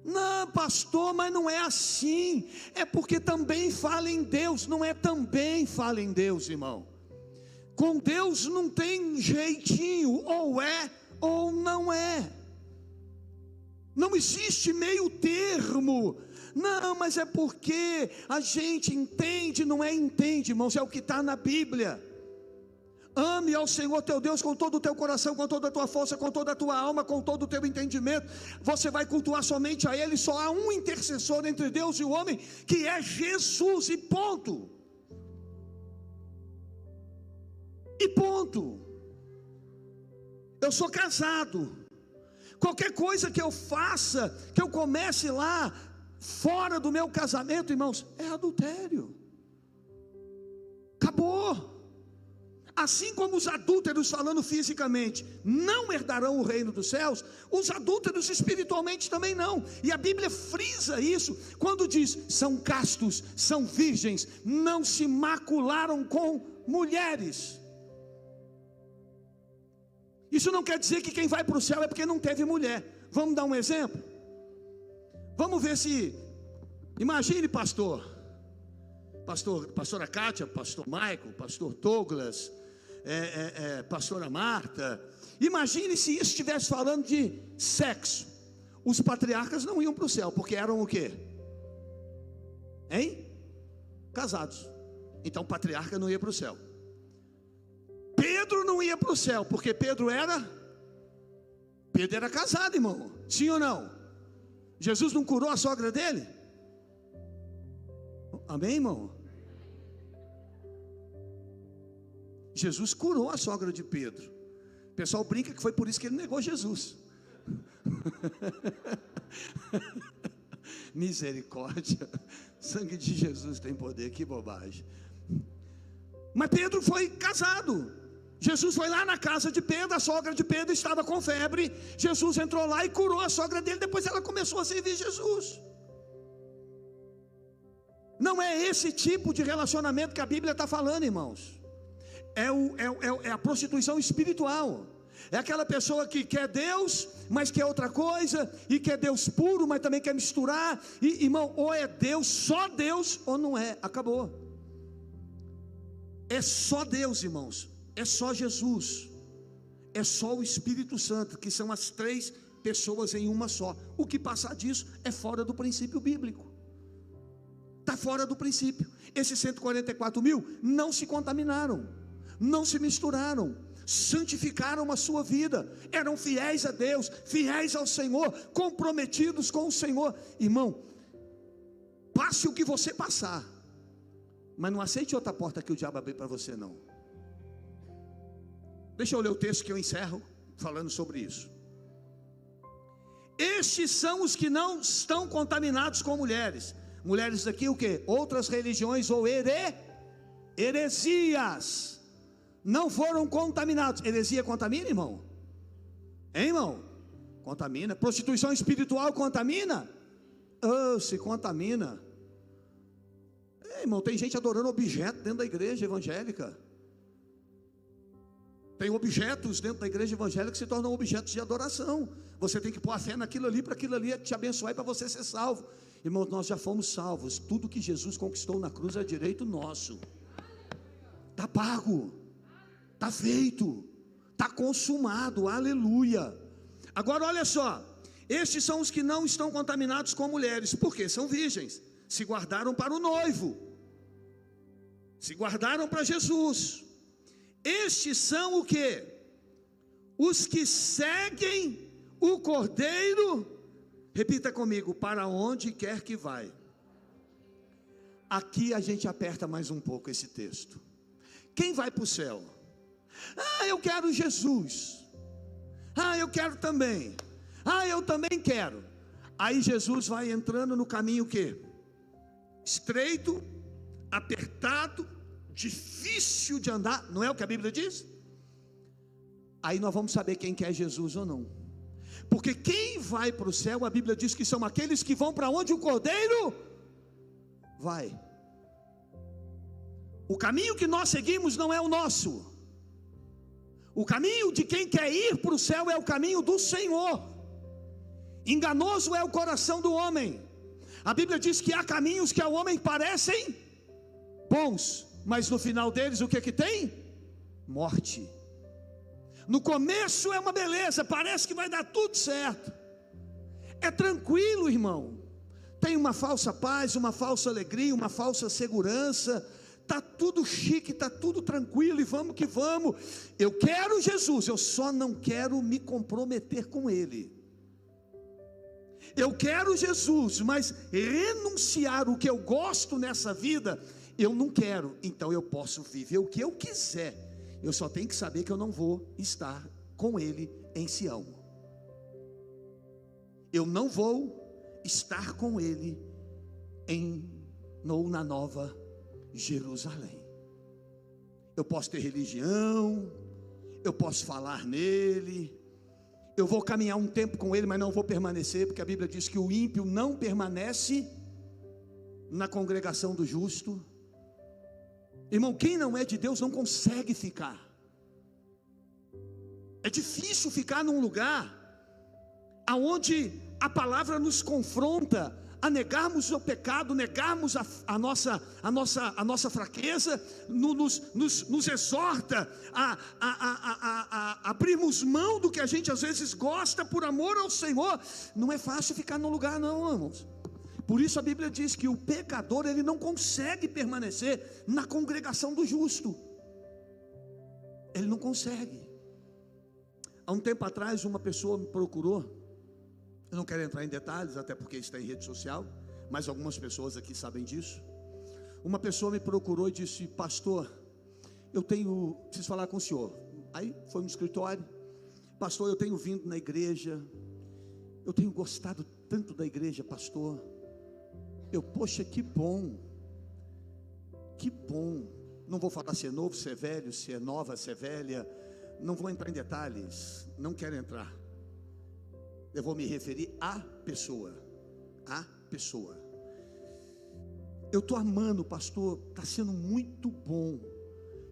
Não, pastor, mas não é assim. É porque também fala em Deus. Não é também fala em Deus, irmão. Com Deus não tem jeitinho, ou é ou não é. Não existe meio termo. Não, mas é porque a gente entende, não é entende, irmãos, é o que está na Bíblia. Ame ao Senhor teu Deus com todo o teu coração, com toda a tua força, com toda a tua alma, com todo o teu entendimento. Você vai cultuar somente a Ele. Só há um intercessor entre Deus e o homem, que é Jesus, e ponto. E ponto. Eu sou casado. Qualquer coisa que eu faça, que eu comece lá, fora do meu casamento, irmãos, é adultério. Acabou. Assim como os adúlteros, falando fisicamente, não herdarão o reino dos céus, os adúlteros espiritualmente também não. E a Bíblia frisa isso quando diz: são castos, são virgens, não se macularam com mulheres. Isso não quer dizer que quem vai para o céu é porque não teve mulher. Vamos dar um exemplo? Vamos ver se... Imagine, pastora Kátia, pastor Michael, pastor Douglas, pastora Marta. Imagine se isso estivesse falando de sexo. Os patriarcas não iam para o céu, porque eram o quê? Hein? Casados. Então o patriarca não ia para o céu. Pedro não ia para o céu, porque Pedro era casado, irmão. Sim ou não? Jesus não curou a sogra dele? Amém, irmão? Jesus curou a sogra de Pedro. O pessoal brinca que foi por isso que ele negou Jesus. Misericórdia. Sangue de Jesus tem poder, que bobagem. Mas Pedro foi casado. Jesus foi lá na casa de Pedro, a sogra de Pedro estava com febre. Jesus entrou lá e curou a sogra dele. Depois ela começou a servir Jesus. Não é esse tipo de relacionamento que a Bíblia está falando, irmãos. É a prostituição espiritual. É aquela pessoa que quer Deus, mas quer outra coisa, e quer Deus puro, mas também quer misturar. E, irmão, ou é Deus, só Deus, ou não é. Acabou. É só Deus, irmãos. É só Jesus. É só o Espírito Santo, que são as três pessoas em uma só. O que passar disso é fora do princípio bíblico. Está fora do princípio. Esses 144 mil não se contaminaram, não se misturaram, santificaram a sua vida, eram fiéis a Deus, fiéis ao Senhor, comprometidos com o Senhor. Irmão, passe o que você passar, mas não aceite outra porta que o diabo abrir para você, não. Deixa eu ler o texto que eu encerro falando sobre isso. Estes são os que não estão contaminados com mulheres. Mulheres daqui o quê? Outras religiões ou heresias. Não foram contaminados. Heresia contamina, irmão? Hein, irmão? Contamina. Prostituição espiritual contamina? Se contamina. Irmão, tem gente adorando objeto dentro da igreja evangélica. Tem objetos dentro da igreja evangélica que se tornam objetos de adoração. Você tem que pôr a fé naquilo ali, para aquilo ali te abençoar e para você ser salvo. Irmão, nós já fomos salvos. Tudo que Jesus conquistou na cruz é direito nosso. Está pago, está feito, está consumado, aleluia. Agora olha só, estes são os que não estão contaminados com mulheres, porque são virgens, se guardaram para o noivo, se guardaram para Jesus. Estes são o que? Os que seguem o Cordeiro, repita comigo, para onde quer que vai. Aqui a gente aperta mais um pouco esse texto. Quem vai para o céu? Eu quero Jesus. Eu quero também. Eu também quero. Aí Jesus vai entrando no caminho o quê? Estreito, apertado, difícil de andar, não é o que a Bíblia diz? Aí nós vamos saber quem quer Jesus ou não. Porque quem vai para o céu, a Bíblia diz que são aqueles que vão para onde o Cordeiro vai. O caminho que nós seguimos não é o nosso. O caminho de quem quer ir para o céu é o caminho do Senhor. Enganoso é o coração do homem. A Bíblia diz que há caminhos que ao homem parecem bons, mas no final deles o que tem? Morte. No começo é uma beleza, parece que vai dar tudo certo. É tranquilo, irmão. Tem uma falsa paz, uma falsa alegria, uma falsa segurança. Está tudo chique, está tudo tranquilo e vamos que vamos. Eu quero Jesus, eu só não quero me comprometer com Ele. Eu quero Jesus, mas renunciar o que eu gosto nessa vida, eu não quero. Então eu posso viver o que eu quiser. Eu só tenho que saber que eu não vou estar com Ele em Sião. Eu não vou estar com Ele na Nova Jerusalém. Eu posso ter religião, eu posso falar nele, eu vou caminhar um tempo com ele, mas não vou permanecer, porque a Bíblia diz que o ímpio não permanece na congregação do justo. Irmão, quem não é de Deus não consegue ficar. É difícil ficar num lugar aonde a palavra nos confronta a negarmos o pecado, negarmos a nossa fraqueza, nos exorta a abrirmos mão do que a gente às vezes gosta por amor ao Senhor. Não é fácil ficar num lugar não, irmãos. Por isso a Bíblia diz que o pecador, ele não consegue permanecer na congregação do justo. Ele não consegue. Há um tempo atrás uma pessoa me procurou. Eu não quero entrar em detalhes, até porque está em rede social, mas algumas pessoas aqui sabem disso. Uma pessoa me procurou e disse: pastor, preciso falar com o senhor. Aí foi no escritório: pastor, eu tenho vindo na igreja, eu tenho gostado tanto da igreja, pastor. Poxa, que bom, não vou falar se é novo, se é velho, se é nova, se é velha, não vou entrar em detalhes, não quero entrar. Eu vou me referir à pessoa. Eu estou amando, pastor, está sendo muito bom.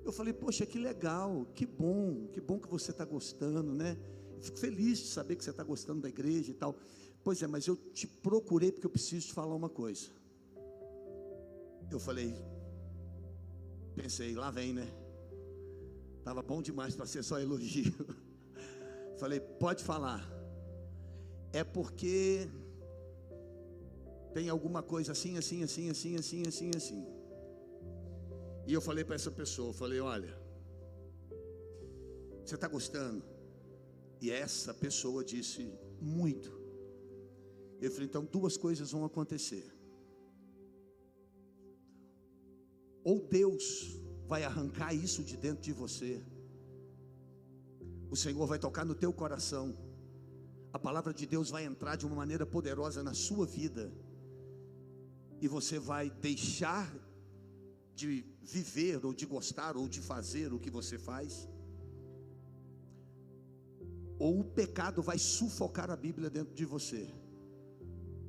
Eu falei: poxa, que legal, que bom que você está gostando, né? Fico feliz de saber que você está gostando da igreja e tal. Pois é, mas eu te procurei porque eu preciso te falar uma coisa. Eu falei, pensei, lá vem, né? Estava bom demais para ser só elogio. Falei: pode falar. É porque tem alguma coisa assim. E eu falei para essa pessoa, falei: olha, você está gostando? E essa pessoa disse: muito. Eu falei: então duas coisas vão acontecer. Ou Deus vai arrancar isso de dentro de você, o Senhor vai tocar no teu coração, a palavra de Deus vai entrar de uma maneira poderosa na sua vida, e você vai deixar de viver, ou de gostar, ou de fazer o que você faz, ou o pecado vai sufocar a Bíblia dentro de você,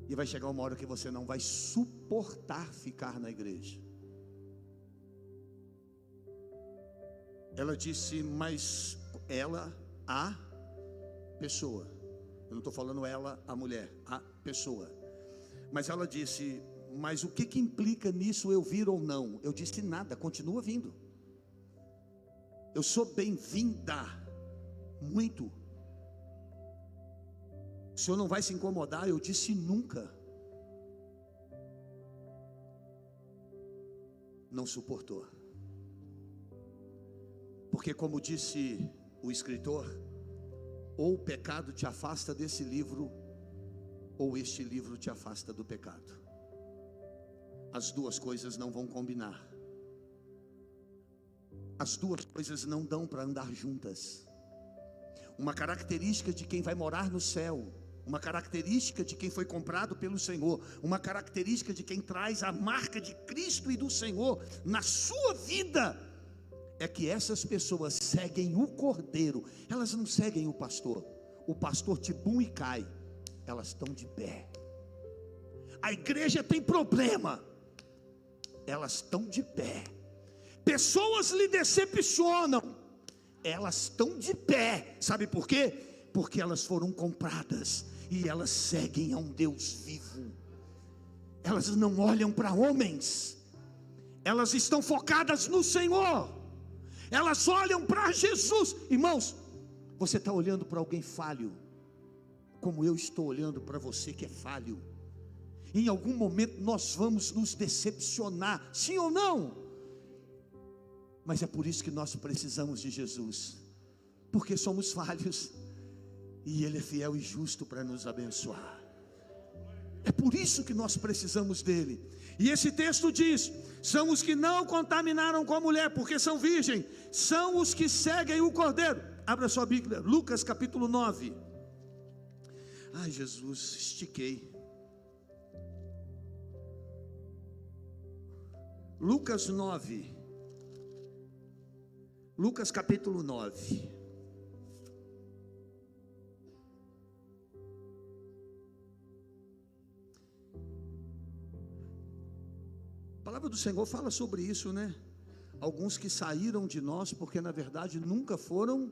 e vai chegar uma hora que você não vai suportar ficar na igreja. Ela disse, mas ela, a pessoa, eu não estou falando ela, a mulher, a pessoa, mas ela disse, mas o que implica nisso eu vir ou não? Eu disse, nada, continua vindo, eu sou bem-vinda, muito. O senhor não vai se incomodar? Eu disse, nunca. Não suportou. Porque, como disse o escritor, ou o pecado te afasta desse livro, ou este livro te afasta do pecado. As duas coisas não vão combinar. As duas coisas não dão para andar juntas. Uma característica de quem vai morar no céu, uma característica de quem foi comprado pelo Senhor, uma característica de quem traz a marca de Cristo e do Senhor na sua vida, é que essas pessoas seguem o Cordeiro. Elas não seguem o pastor tibum e cai, elas estão de pé. A igreja tem problema, elas estão de pé. Pessoas lhe decepcionam, elas estão de pé. Sabe por quê? Porque elas foram compradas e elas seguem a um Deus vivo. Elas não olham para homens, elas estão focadas no Senhor. Elas olham para Jesus. Irmãos, você está olhando para alguém falho, como eu estou olhando para você que é falho. Em algum momento nós vamos nos decepcionar, sim ou não? Mas é por isso que nós precisamos de Jesus, porque somos falhos e Ele é fiel e justo para nos abençoar. É por isso que nós precisamos dele. E esse texto diz, são os que não contaminaram com a mulher, porque são virgem, são os que seguem o Cordeiro. Abra sua Bíblia, Lucas capítulo 9. Ai Jesus, estiquei. Lucas 9. Lucas capítulo 9. A palavra do Senhor fala sobre isso, né? Alguns que saíram de nós, porque na verdade nunca foram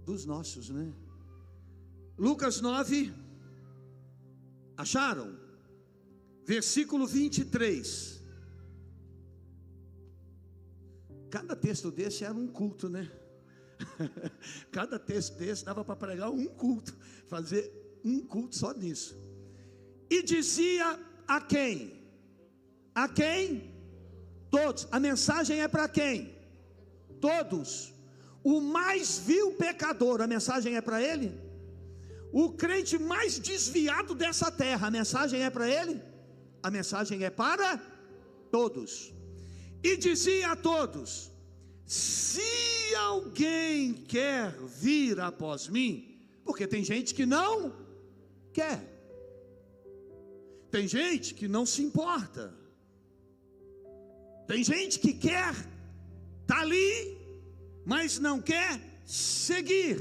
dos nossos, né? Lucas 9, acharam? Versículo 23. Cada texto desse era um culto, né? Cada texto desse dava para pregar um culto, fazer um culto só nisso. E dizia a quem? A quem? Todos. A mensagem é para quem? Todos. O mais vil pecador, a mensagem é para ele? O crente mais desviado dessa terra, a mensagem é para ele? A mensagem é para todos. E dizia a todos: se alguém quer vir após mim, porque tem gente que não quer, tem gente que não se importa, tem gente que quer estar ali, mas não quer seguir.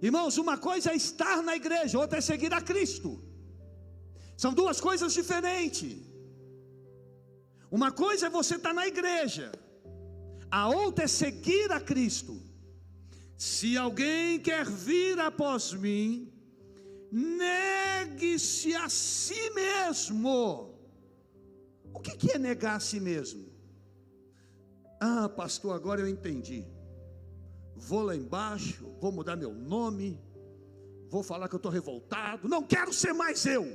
Irmãos, uma coisa é estar na igreja, outra é seguir a Cristo. São duas coisas diferentes. Uma coisa é você estar na igreja, a outra é seguir a Cristo. Se alguém quer vir após mim, negue-se a si mesmo. O que é negar a si mesmo? Ah, pastor, agora eu entendi. Vou lá embaixo, vou mudar meu nome, vou falar que eu estou revoltado, não quero ser mais eu.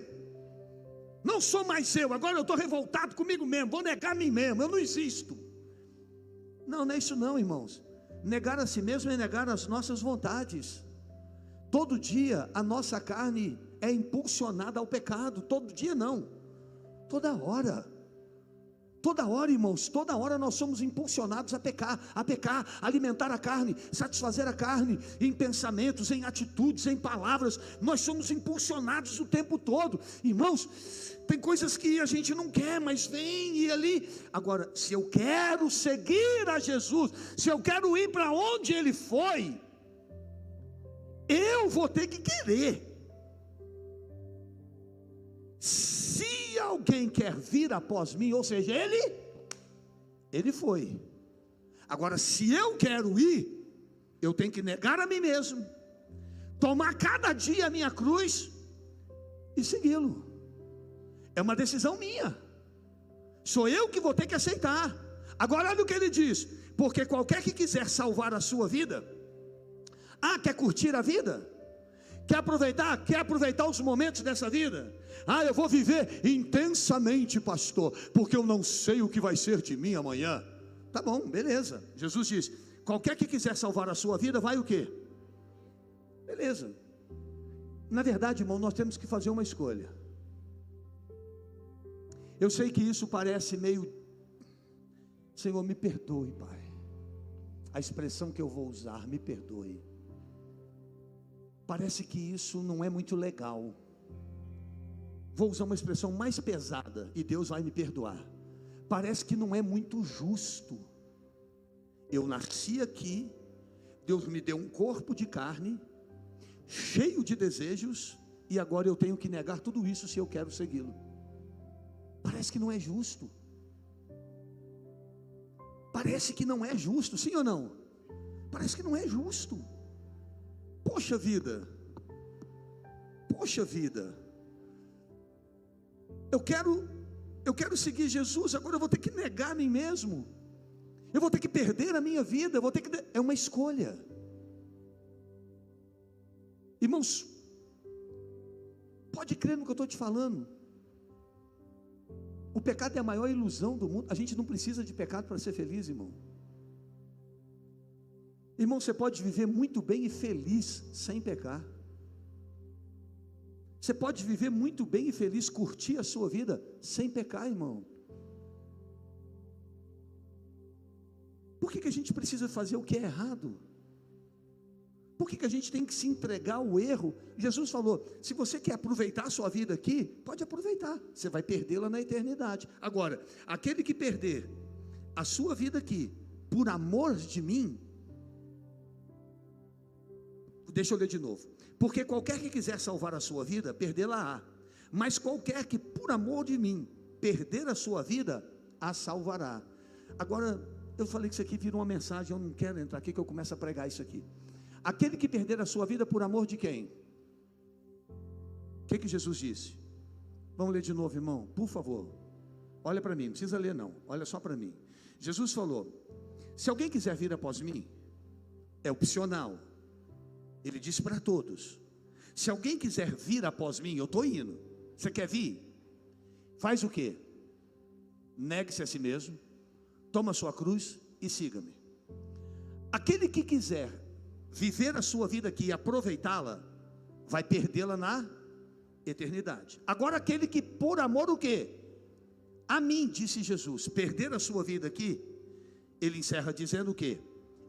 Não sou mais eu, agora eu estou revoltado comigo mesmo, vou negar a mim mesmo, eu não existo. Não, não é isso não, irmãos. Negar a si mesmo é negar as nossas vontades. Todo dia a nossa carne é impulsionada ao pecado. Todo dia não, toda hora. Toda hora, irmãos, toda hora nós somos impulsionados a pecar, alimentar a carne, satisfazer a carne, em pensamentos, em atitudes, em palavras. Nós somos impulsionados o tempo todo, irmãos. Tem coisas que a gente não quer, mas vem e ali. Agora, se eu quero seguir a Jesus, se eu quero ir para onde Ele foi, eu vou ter que querer. Se alguém quer vir após mim, ou seja, ele foi. Agora, se eu quero ir, eu tenho que negar a mim mesmo, tomar cada dia a minha cruz e segui-lo. É uma decisão minha, sou eu que vou ter que aceitar. Agora olha o que ele diz: porque qualquer que quiser salvar a sua vida, quer curtir a vida? Quer aproveitar os momentos dessa vida? Eu vou viver intensamente, pastor, porque eu não sei o que vai ser de mim amanhã. Tá bom, beleza. Jesus diz: qualquer que quiser salvar a sua vida, vai o quê? Beleza. Na verdade, irmão, nós temos que fazer uma escolha. Eu sei que isso parece meio... Senhor, me perdoe, Pai. A expressão que eu vou usar, me perdoe. Parece que isso não é muito legal. Vou usar uma expressão mais pesada e Deus vai me perdoar. Parece que não é muito justo. Eu nasci aqui, Deus me deu um corpo de carne, cheio de desejos, e agora eu tenho que negar tudo isso se eu quero segui-lo. Parece que não é justo. Parece que não é justo, sim ou não? Parece que não é justo. Poxa vida, eu quero seguir Jesus, agora eu vou ter que negar a mim mesmo, eu vou ter que perder a minha vida, é uma escolha. Irmãos, pode crer no que eu estou te falando. O pecado é a maior ilusão do mundo. A gente não precisa de pecado para ser feliz, irmão. Irmão, você pode viver muito bem e feliz sem pecar. Você pode viver muito bem e feliz, curtir a sua vida sem pecar, irmão. Por que a gente precisa fazer o que é errado? Por que a gente tem que se entregar ao erro? Jesus falou: se você quer aproveitar a sua vida aqui, pode aproveitar, você vai perdê-la na eternidade. Agora, aquele que perder a sua vida aqui, por amor de mim, deixa eu ler de novo. Porque qualquer que quiser salvar a sua vida, perdê-la-á. Mas qualquer que por amor de mim perder a sua vida, a salvará. Agora, eu falei que isso aqui vira uma mensagem, eu não quero entrar aqui que eu começo a pregar isso aqui. Aquele que perder a sua vida por amor de quem? O que Jesus disse? Vamos ler de novo, irmão, por favor. Olha para mim, não precisa ler não, olha só para mim. Jesus falou: se alguém quiser vir após mim, é opcional. Ele disse para todos: se alguém quiser vir após mim, eu estou indo. Você quer vir? Faz o quê? Negue-se a si mesmo, toma a sua cruz e siga-me. Aquele que quiser viver a sua vida aqui e aproveitá-la, vai perdê-la na eternidade. Agora aquele que por amor o quê? A mim, disse Jesus, perder a sua vida aqui, ele encerra dizendo o quê?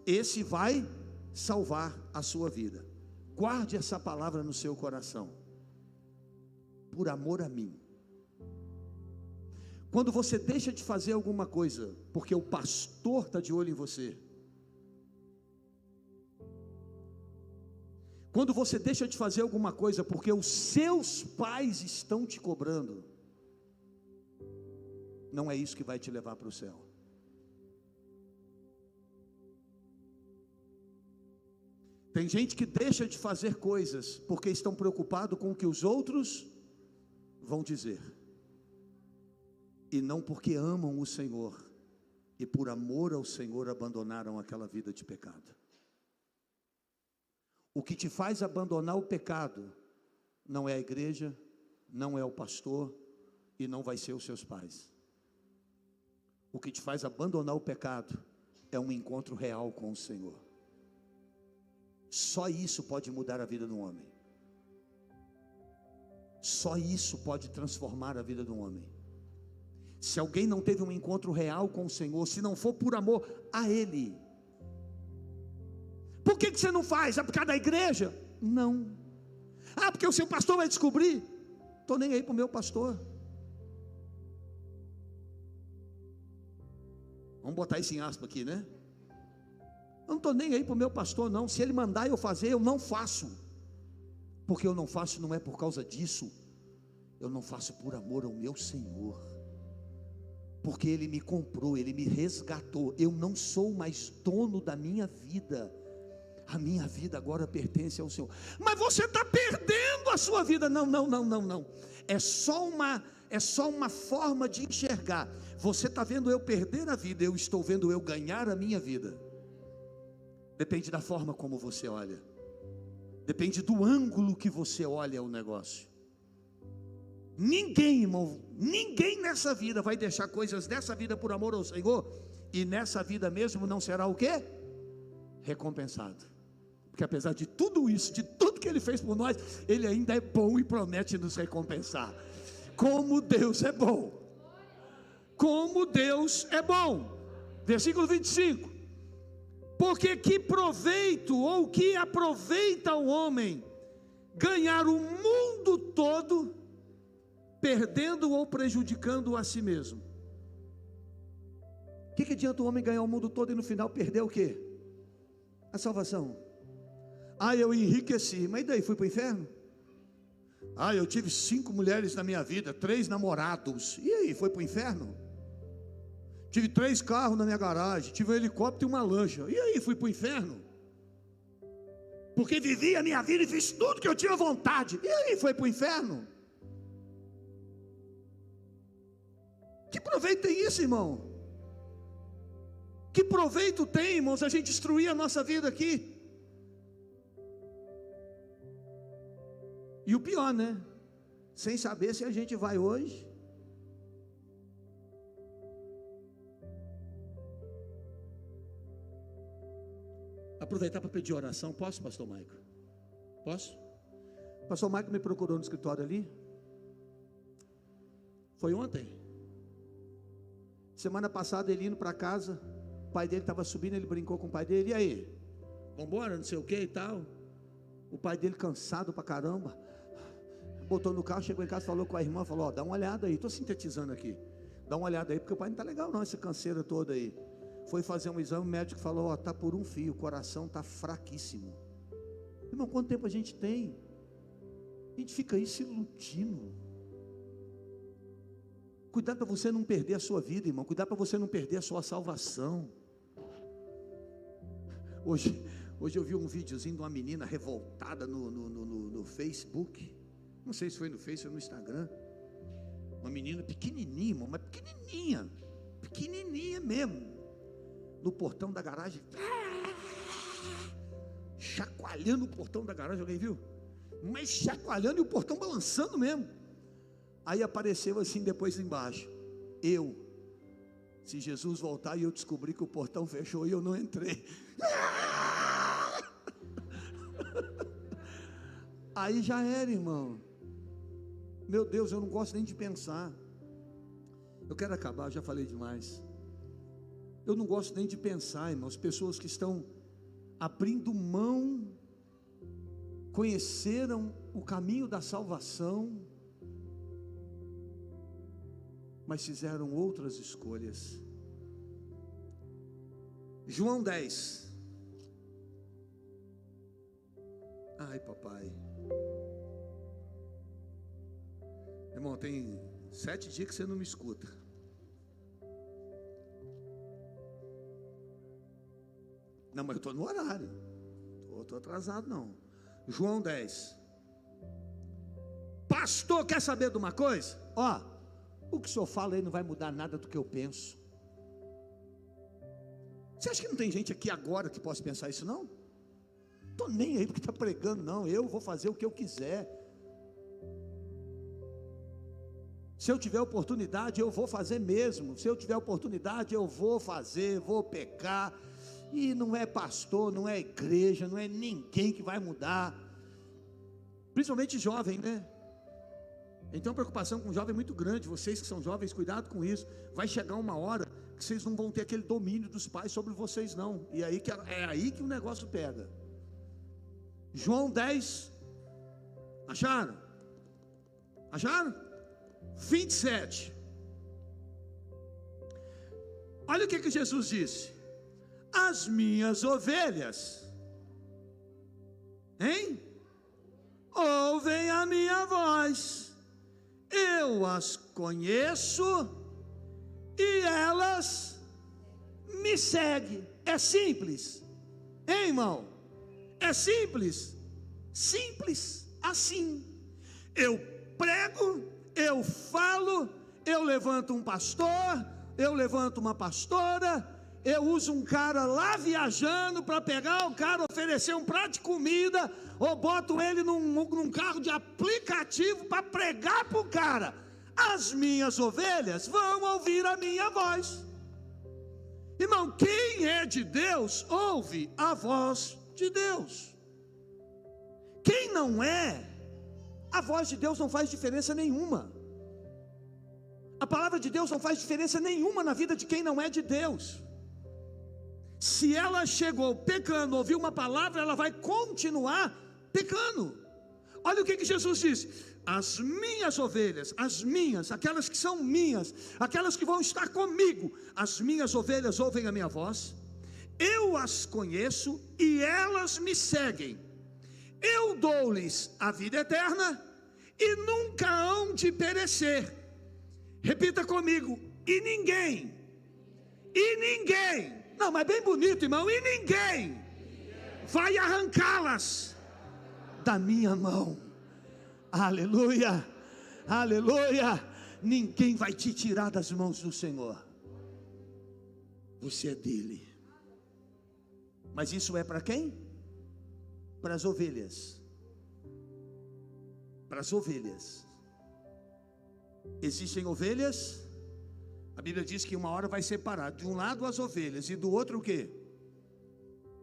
Esse vai salvar a sua vida. Guarde essa palavra no seu coração. Por amor a mim. Quando você deixa de fazer alguma coisa porque o pastor está de olho em você, quando você deixa de fazer alguma coisa porque os seus pais estão te cobrando, não é isso que vai te levar para o céu. Tem gente que deixa de fazer coisas porque estão preocupados com o que os outros vão dizer, e não porque amam o Senhor, e por amor ao Senhor abandonaram aquela vida de pecado. O que te faz abandonar o pecado não é a igreja, não é o pastor e não vai ser os seus pais. O que te faz abandonar o pecado é um encontro real com o Senhor. Só isso pode mudar a vida do homem. Só isso pode transformar a vida do homem. Se alguém não teve um encontro real com o Senhor, se não for por amor a Ele, por que você não faz? É por causa da igreja? Não. Ah, porque o seu pastor vai descobrir. Estou nem aí para o meu pastor. Vamos botar isso em aspas aqui, né? Eu não estou nem aí para o meu pastor, não. Se ele mandar eu fazer, eu não faço. Porque eu não faço não é por causa disso. Eu não faço por amor ao meu Senhor. Porque Ele me comprou, Ele me resgatou. Eu não sou mais dono da minha vida. A minha vida agora pertence ao Senhor. Mas você está perdendo a sua vida. Não. É só uma forma de enxergar. Você está vendo eu perder a vida, eu estou vendo eu ganhar a minha vida. Depende da forma como você olha. Depende do ângulo que você olha o negócio. Ninguém, irmão, ninguém nessa vida vai deixar coisas dessa vida por amor ao Senhor, e nessa vida mesmo não será o quê? Recompensado. Porque apesar de tudo isso, de tudo que Ele fez por nós, Ele ainda é bom e promete nos recompensar. Como Deus é bom. Como Deus é bom. Versículo 25. Porque que proveito ou que aproveita o homem ganhar o mundo todo, perdendo ou prejudicando a si mesmo? O que adianta o homem ganhar o mundo todo e no final perder o quê? A salvação. Ah, eu enriqueci, mas daí fui para o inferno? Ah, eu tive 5 mulheres na minha vida, 3 namorados, e aí, foi para o inferno? Tive 3 carros na minha garagem, tive um helicóptero e uma lancha, e aí, fui para o inferno? Porque vivi a minha vida e fiz tudo que eu tinha vontade, e aí, foi para o inferno? Que proveito tem isso, irmão? Que proveito tem, irmãos, a gente destruir a nossa vida aqui? E o pior, né? Sem saber se a gente vai hoje. Aproveitar para pedir oração. Posso, pastor Maico? Posso? O pastor Maico me procurou no escritório ali. Foi ontem. Semana passada ele indo para casa, o pai dele estava subindo, ele brincou com o pai dele. E aí? Vambora, não sei o que e tal. O pai dele cansado pra caramba, botou no carro, chegou em casa, falou com a irmã, falou, ó, dá uma olhada aí, estou sintetizando aqui, dá uma olhada aí, porque o pai não está legal não, essa canseira toda aí. Foi fazer um exame, o médico falou, ó, está por um fio, o coração está fraquíssimo. Irmão, quanto tempo a gente tem? A gente fica aí se iludindo. Cuidado para você não perder a sua vida, irmão, cuidado para você não perder a sua salvação. Hoje eu vi um videozinho de uma menina revoltada no Facebook. Não sei se foi no Facebook ou no Instagram. Uma menina pequenininha, irmão, mas pequenininha mesmo. No portão da garagem, chacoalhando o portão da garagem. Alguém viu? Mas chacoalhando e o portão balançando mesmo. Aí apareceu assim depois embaixo: se Jesus voltar e eu descobrir que o portão fechou e eu não entrei. Aí já era, irmão. Meu Deus, eu não gosto nem de pensar. Eu quero acabar, já falei demais. Eu não gosto nem de pensar, irmão. As pessoas que estão abrindo mão, conheceram o caminho da salvação, mas fizeram outras escolhas. João 10. Ai, papai. Irmão, tem 7 dias que você não me escuta. Não, mas eu estou no horário. Estou atrasado não. João 10. Pastor, quer saber de uma coisa? Ó, o que o senhor fala aí não vai mudar nada do que eu penso. Você acha que não tem gente aqui agora que possa pensar isso não? Estou nem aí porque está pregando, não. Eu vou fazer o que eu quiser. Se eu tiver oportunidade, eu vou fazer mesmo. Se eu tiver oportunidade, eu vou fazer, vou pecar. E não é pastor, não é igreja, não é ninguém que vai mudar. Principalmente jovem, né? A gente tem uma preocupação com o jovem muito grande. Vocês que são jovens, cuidado com isso. Vai chegar uma hora que vocês não vão ter aquele domínio dos pais sobre vocês não. E aí é aí que o negócio pega. João 10. Acharam? Acharam? 27. Olha o que Jesus disse: as minhas ovelhas, hein? Ouvem a minha voz, eu as conheço e elas me seguem. É simples, hein, irmão? É simples, simples assim. Eu prego, eu falo, eu levanto um pastor, eu levanto uma pastora, eu uso um cara lá viajando para pegar o cara, oferecer um prato de comida, ou boto ele num carro de aplicativo para pregar para o cara. As minhas ovelhas vão ouvir a minha voz. Irmão, quem é de Deus ouve a voz de Deus. Quem não é, a voz de Deus não faz diferença nenhuma. A palavra de Deus não faz diferença nenhuma na vida de quem não é de Deus. Se ela chegou pecando, ouviu uma palavra, ela vai continuar pecando. Olha o que Jesus disse: as minhas ovelhas, as minhas, aquelas que são minhas, aquelas que vão estar comigo, as minhas ovelhas ouvem a minha voz, eu as conheço e elas me seguem. Eu dou-lhes a vida eterna e nunca hão de perecer. Repita comigo: e ninguém, não, mas bem bonito, irmão, e ninguém vai arrancá-las da minha mão. Aleluia, aleluia. Ninguém vai te tirar das mãos do Senhor. Você é dele. Mas isso é para quem? Para as ovelhas. Para as ovelhas. Existem ovelhas, a Bíblia diz que uma hora vai separar de um lado as ovelhas e do outro o quê?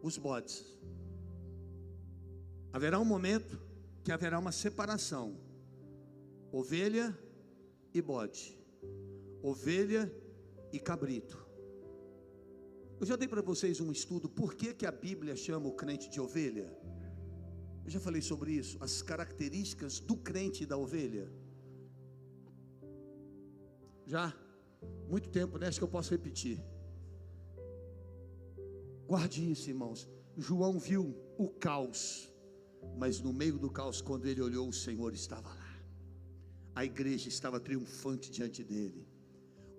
Os bodes. Haverá um momento que haverá uma separação: ovelha e bode, ovelha e cabrito. Eu já dei para vocês um estudo por que a Bíblia chama o crente de ovelha. Eu já falei sobre isso, as características do crente e da ovelha. Já, muito tempo, né? Acho que eu posso repetir. Guarde isso, irmãos. João viu o caos, mas no meio do caos, quando ele olhou, o Senhor estava lá. A igreja estava triunfante diante dele.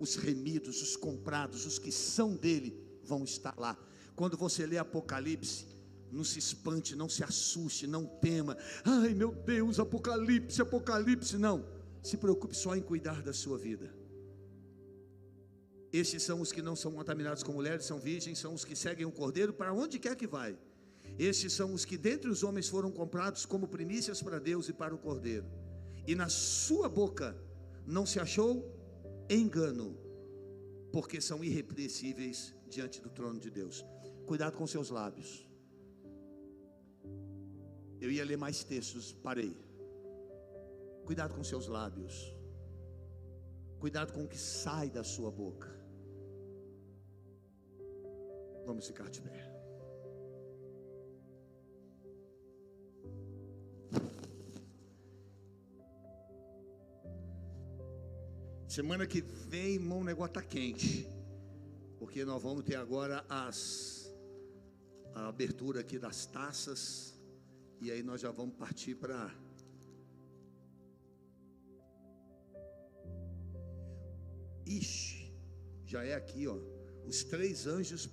Os remidos, os comprados, os que são dele vão estar lá. Quando você lê Apocalipse, não se espante, não se assuste, não tema. Ai meu Deus, Apocalipse, Apocalipse. Não, se preocupe só em cuidar da sua vida. Estes são os que não são contaminados com mulheres, são virgens, são os que seguem o Cordeiro para onde quer que vai. Estes são os que dentre os homens foram comprados como primícias para Deus e para o Cordeiro. E na sua boca não se achou engano, porque são irrepreensíveis diante do trono de Deus. Cuidado com seus lábios. Eu ia ler mais textos, parei. Cuidado com seus lábios. Cuidado com o que sai da sua boca. Vamos ficar de pé. Semana que vem, irmão, o negócio está quente, porque nós vamos ter agora a abertura aqui das taças, e aí nós já vamos partir para... Ixi, já é aqui, ó. Os 3 anjos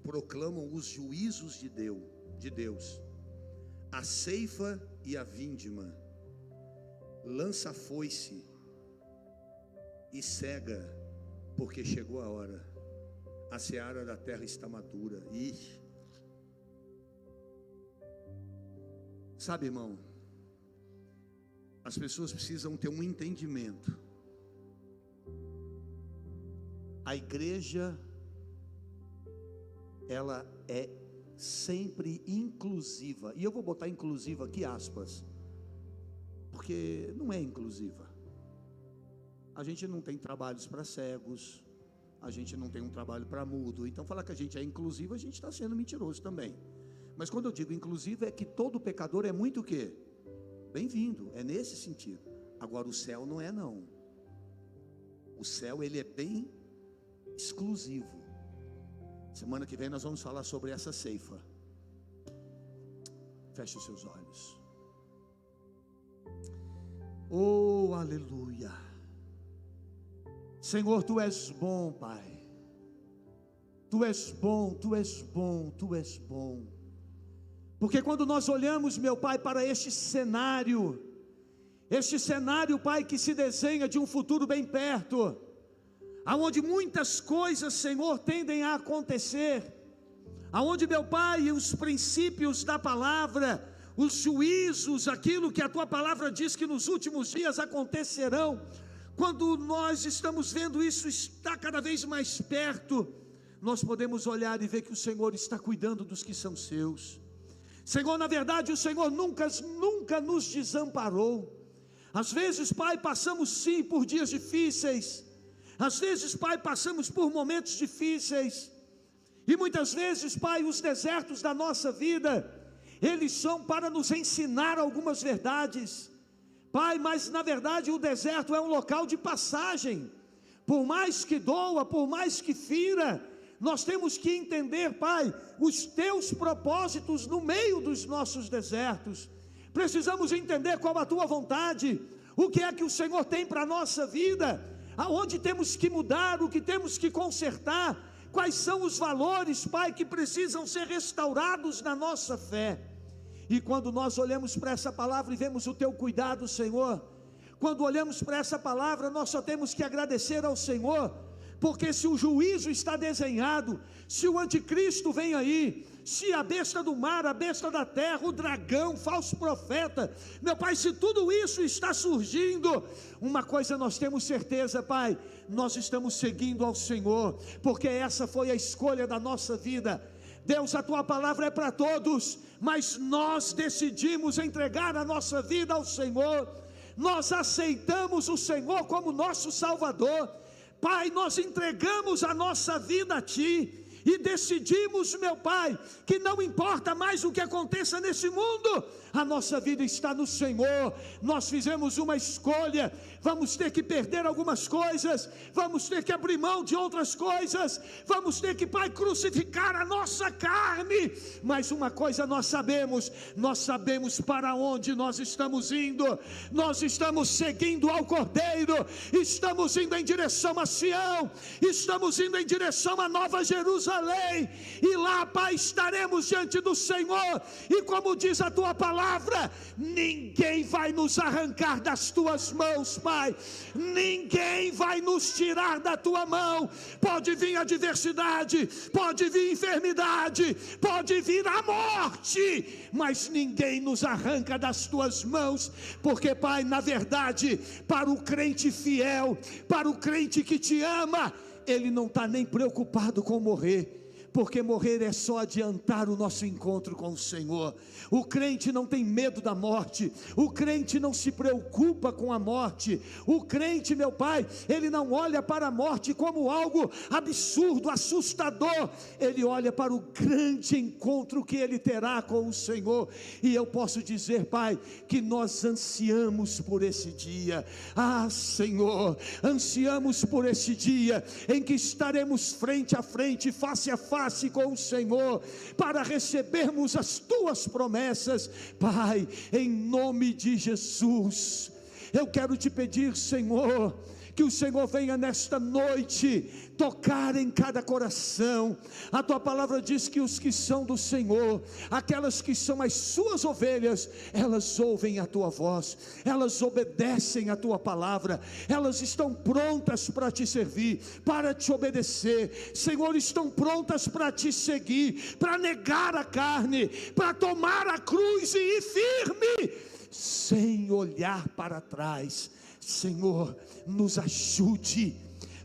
proclamam os juízos de Deus, a ceifa e a vindima, lança a foice e cega, porque chegou a hora, a seara da terra está madura. Ixi. Sabe, irmão, as pessoas precisam ter um entendimento. A igreja, ela é sempre inclusiva. E eu vou botar inclusiva aqui aspas, porque não é inclusiva. A gente não tem trabalhos para cegos, a gente não tem um trabalho para mudo. Então falar que a gente é inclusivo, a gente está sendo mentiroso também. Mas quando eu digo inclusivo, é que todo pecador é muito o quê? Bem-vindo, é nesse sentido. Agora o céu não é não. O céu ele é bem exclusivo. Semana que vem nós vamos falar sobre essa ceifa. Feche os seus olhos. Oh, aleluia. Senhor, Tu és bom, Pai. Tu és bom, Tu és bom, Tu és bom. Porque quando nós olhamos, meu Pai, para este cenário, Pai, que se desenha de um futuro bem perto, aonde muitas coisas, Senhor, tendem a acontecer, aonde, meu Pai, os princípios da palavra, os juízos, aquilo que a Tua palavra diz que nos últimos dias acontecerão, quando nós estamos vendo isso está cada vez mais perto, nós podemos olhar e ver que o Senhor está cuidando dos que são seus. Senhor, na verdade o Senhor nunca nos desamparou. Às vezes, Pai, passamos sim por dias difíceis, às vezes, Pai, passamos por momentos difíceis, e muitas vezes, Pai, os desertos da nossa vida, eles são para nos ensinar algumas verdades, Pai, mas na verdade o deserto é um local de passagem. Por mais que doa, por mais que fira, nós temos que entender, Pai, os Teus propósitos no meio dos nossos desertos. Precisamos entender qual a Tua vontade, o que é que o Senhor tem para a nossa vida, aonde temos que mudar, o que temos que consertar, quais são os valores, Pai, que precisam ser restaurados na nossa fé. E quando nós olhamos para essa palavra e vemos o Teu cuidado, Senhor, quando olhamos para essa palavra, nós só temos que agradecer ao Senhor, porque se o juízo está desenhado, se o anticristo vem aí, se a besta do mar, a besta da terra, o dragão, o falso profeta, meu Pai, se tudo isso está surgindo, uma coisa nós temos certeza, Pai, nós estamos seguindo ao Senhor, porque essa foi a escolha da nossa vida. Deus, a Tua palavra é para todos, mas nós decidimos entregar a nossa vida ao Senhor, nós aceitamos o Senhor como nosso Salvador. Pai, nós entregamos a nossa vida a Ti, e decidimos, meu Pai, que não importa mais o que aconteça nesse mundo, a nossa vida está no Senhor. Nós fizemos uma escolha, vamos ter que perder algumas coisas, vamos ter que abrir mão de outras coisas, vamos ter que, Pai, crucificar a nossa carne, mas uma coisa nós sabemos para onde nós estamos indo, nós estamos seguindo ao Cordeiro, estamos indo em direção a Sião, estamos indo em direção a Nova Jerusalém, e lá, Pai, estaremos diante do Senhor, e como diz a Tua palavra, ninguém vai nos arrancar das Tuas mãos, Pai, ninguém vai nos tirar da Tua mão. Pode vir adversidade, pode vir enfermidade, pode vir a morte, mas ninguém nos arranca das Tuas mãos, porque, Pai, na verdade, para o crente fiel, para o crente que Te ama, ele não está nem preocupado com morrer, porque morrer é só adiantar o nosso encontro com o Senhor. O crente não tem medo da morte, o crente não se preocupa com a morte, o crente, meu Pai, ele não olha para a morte como algo absurdo, assustador, ele olha para o grande encontro que ele terá com o Senhor. E eu posso dizer, Pai, que nós ansiamos por esse dia. Senhor, ansiamos por esse dia em que estaremos frente a frente, face a face com o Senhor, para recebermos as Tuas promessas. Pai, em nome de Jesus, eu quero Te pedir, Senhor, que o Senhor venha nesta noite tocar em cada coração. A Tua palavra diz que os que são do Senhor, aquelas que são as Suas ovelhas, elas ouvem a Tua voz, elas obedecem a Tua palavra, elas estão prontas para Te servir, para Te obedecer. Senhor, estão prontas para Te seguir, para negar a carne, para tomar a cruz e ir firme, sem olhar para trás. Senhor, nos ajude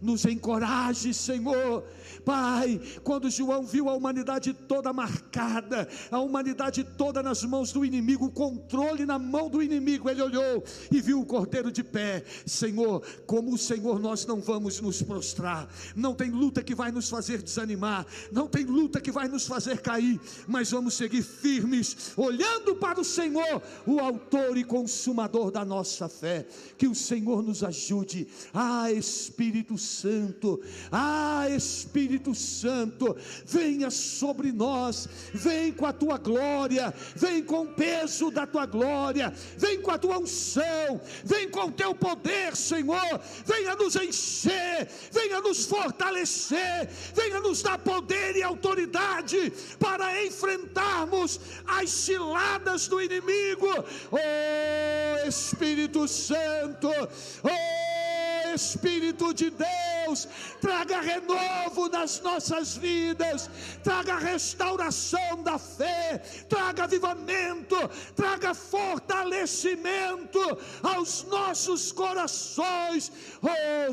nos encoraje, Senhor. Pai, quando João viu a humanidade toda marcada, a humanidade toda nas mãos do inimigo, o controle na mão do inimigo, ele olhou e viu o Cordeiro de pé. Senhor, como o Senhor, nós não vamos nos prostrar. Não tem luta que vai nos fazer desanimar, não tem luta que vai nos fazer cair, mas vamos seguir firmes, olhando para o Senhor, o autor e consumador da nossa fé. Que o Senhor nos ajude. Espírito Santo, Espírito Santo, venha sobre nós, vem com a tua glória, vem com o peso da tua glória, vem com a tua unção, vem com o teu poder, Senhor. Venha nos encher, venha nos fortalecer, venha nos dar poder e autoridade para enfrentarmos as ciladas do inimigo. Espírito Santo, Espírito de Deus, traga renovo nas nossas vidas, traga restauração da fé, traga avivamento, traga fortalecimento aos nossos corações.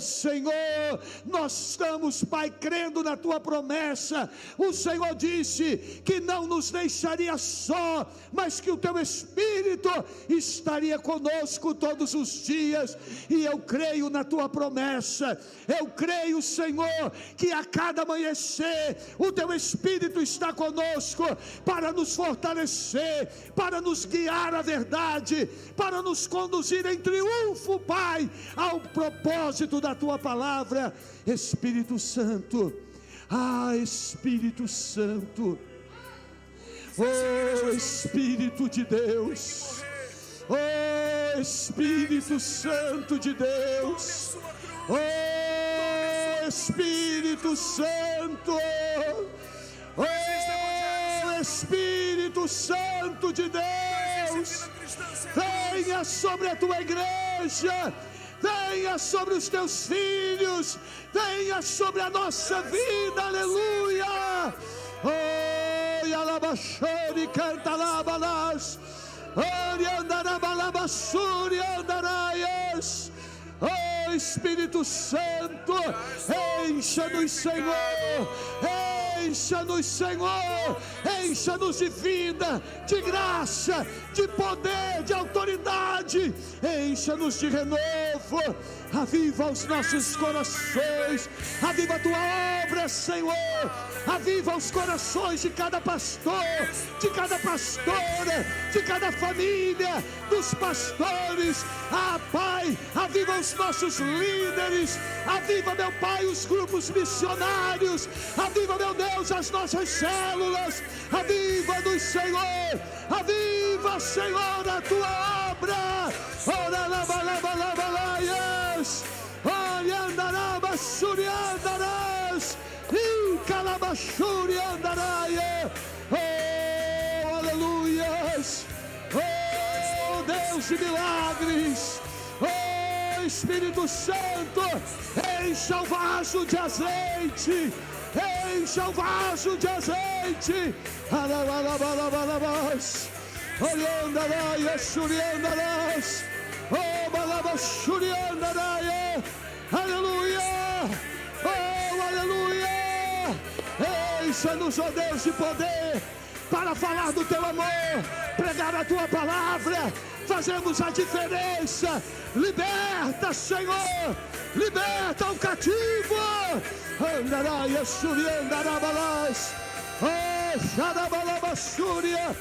Senhor, nós estamos, Pai, crendo na tua promessa. O Senhor disse que não nos deixaria só, mas que o teu Espírito estaria conosco todos os dias, e eu creio na tua promessa. Eu creio, Senhor, que a cada amanhecer o teu Espírito está conosco para nos fortalecer, para nos guiar à verdade, para nos conduzir em triunfo, Pai, ao propósito da tua palavra. Espírito Santo, Espírito Santo, Espírito de Deus, Espírito Santo de Deus, Espírito Santo, Espírito Santo de Deus, venha sobre a tua igreja, venha sobre os teus filhos, venha sobre a nossa vida. Aleluia. Alabachore, canta labalas, oriandarabalabasuri, andaraias. Espírito Santo, encha-nos, Senhor, encha-nos, Senhor, encha-nos de vida, de graça, de poder, de autoridade, encha-nos de renovo, aviva os nossos corações, aviva a tua obra, Senhor, aviva os corações de cada pastor, de cada pastora, de cada família, dos pastores. Pai, aviva os nossos líderes, aviva, meu Pai, os grupos missionários, aviva, meu Deus, as nossas células, aviva-nos, Senhor, aviva, Senhor, a tua obra. Ora labalabalabalalas, oriandarabasuriandaras, e calabachuriandaraia. Aleluias. Deus de milagres, Espírito Santo, encha o vaso de azeite, encha o vaso de azeite. Alabalabalabas, oriandaraias, suriandaras, balabachuriandaraia. Aleluia, aleluia. Encha-nos, ó Deus, de poder para falar do teu amor, pregar a tua palavra, fazemos a diferença. Liberta, Senhor, liberta o cativo. Andaraia, suriandarabalas, xarabalabasúria,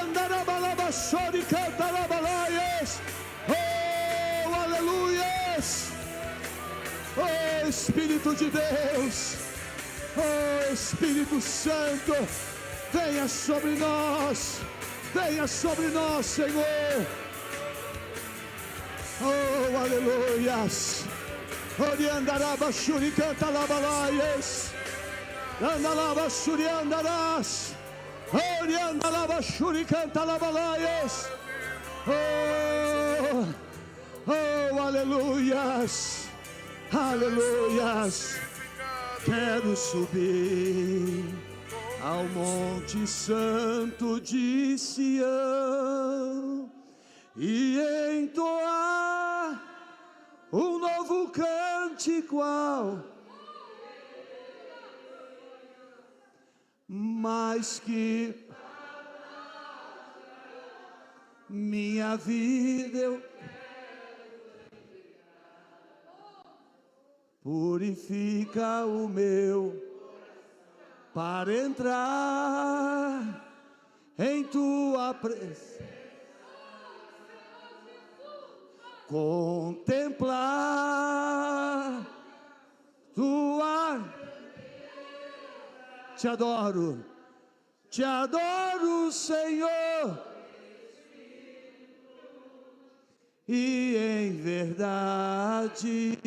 andarabalabasori, cantarabalaias. Aleluias. Espírito de Deus, Espírito Santo, venha sobre nós, Senhor. Aleluias. Oriandarabashuri, canta labalaias, andalabashuri, andarás, oriandalabashuri, canta labalaias. Aleluias, aleluias. Quero subir ao Monte Santo de Sião e entoar um novo cântico igual, mais que minha vida eu purifica o meu para entrar em tua presença, contemplar tua. Te adoro, Senhor, e em verdade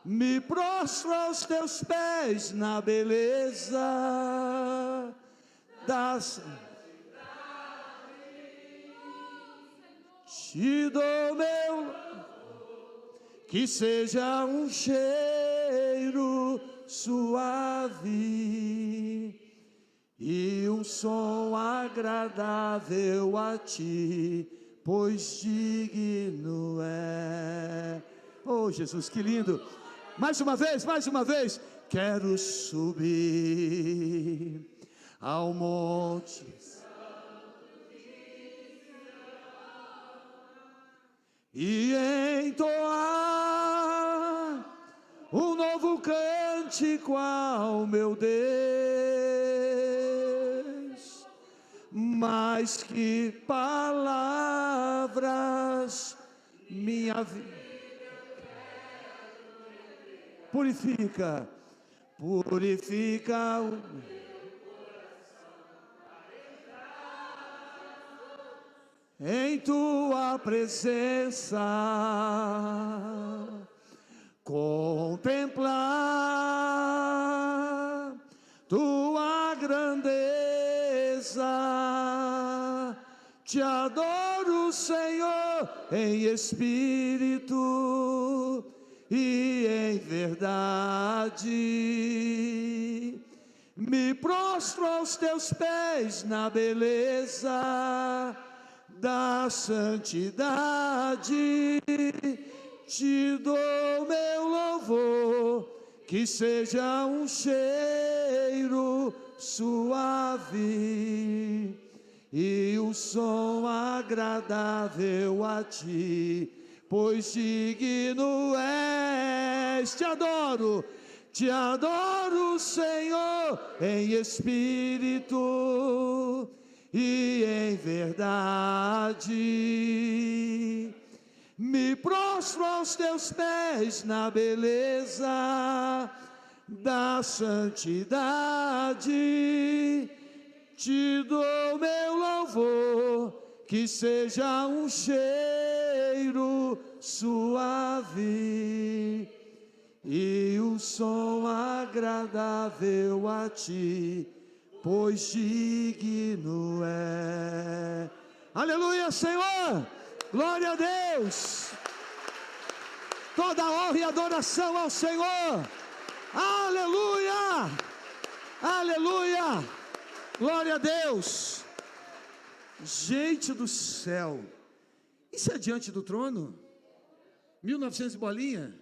me prostro aos teus pés na beleza das. Te dou meu, que seja um cheiro suave e um som agradável a ti, pois digno é. Oh Jesus, que lindo! Mais uma vez, quero subir ao monte e entoar um novo cântico ao meu Deus, mais que palavras, minha vida purifica o em tua presença, contemplar tua grandeza. Te adoro, Senhor, em espírito e em verdade. Me prostro aos teus pés na beleza da santidade. Te dou meu louvor, que seja um cheiro suave e um som agradável a ti, pois digno és. Te adoro, Senhor, em espírito e em verdade. Me prostro aos teus pés na beleza da santidade. Te dou meu louvor, que seja um cheiro suave e um som agradável a ti, pois digno é. Aleluia, Senhor! Glória a Deus! Toda honra e adoração ao Senhor! Aleluia! Aleluia! Glória a Deus! Gente do céu! Isso é diante do trono? 1900 bolinha?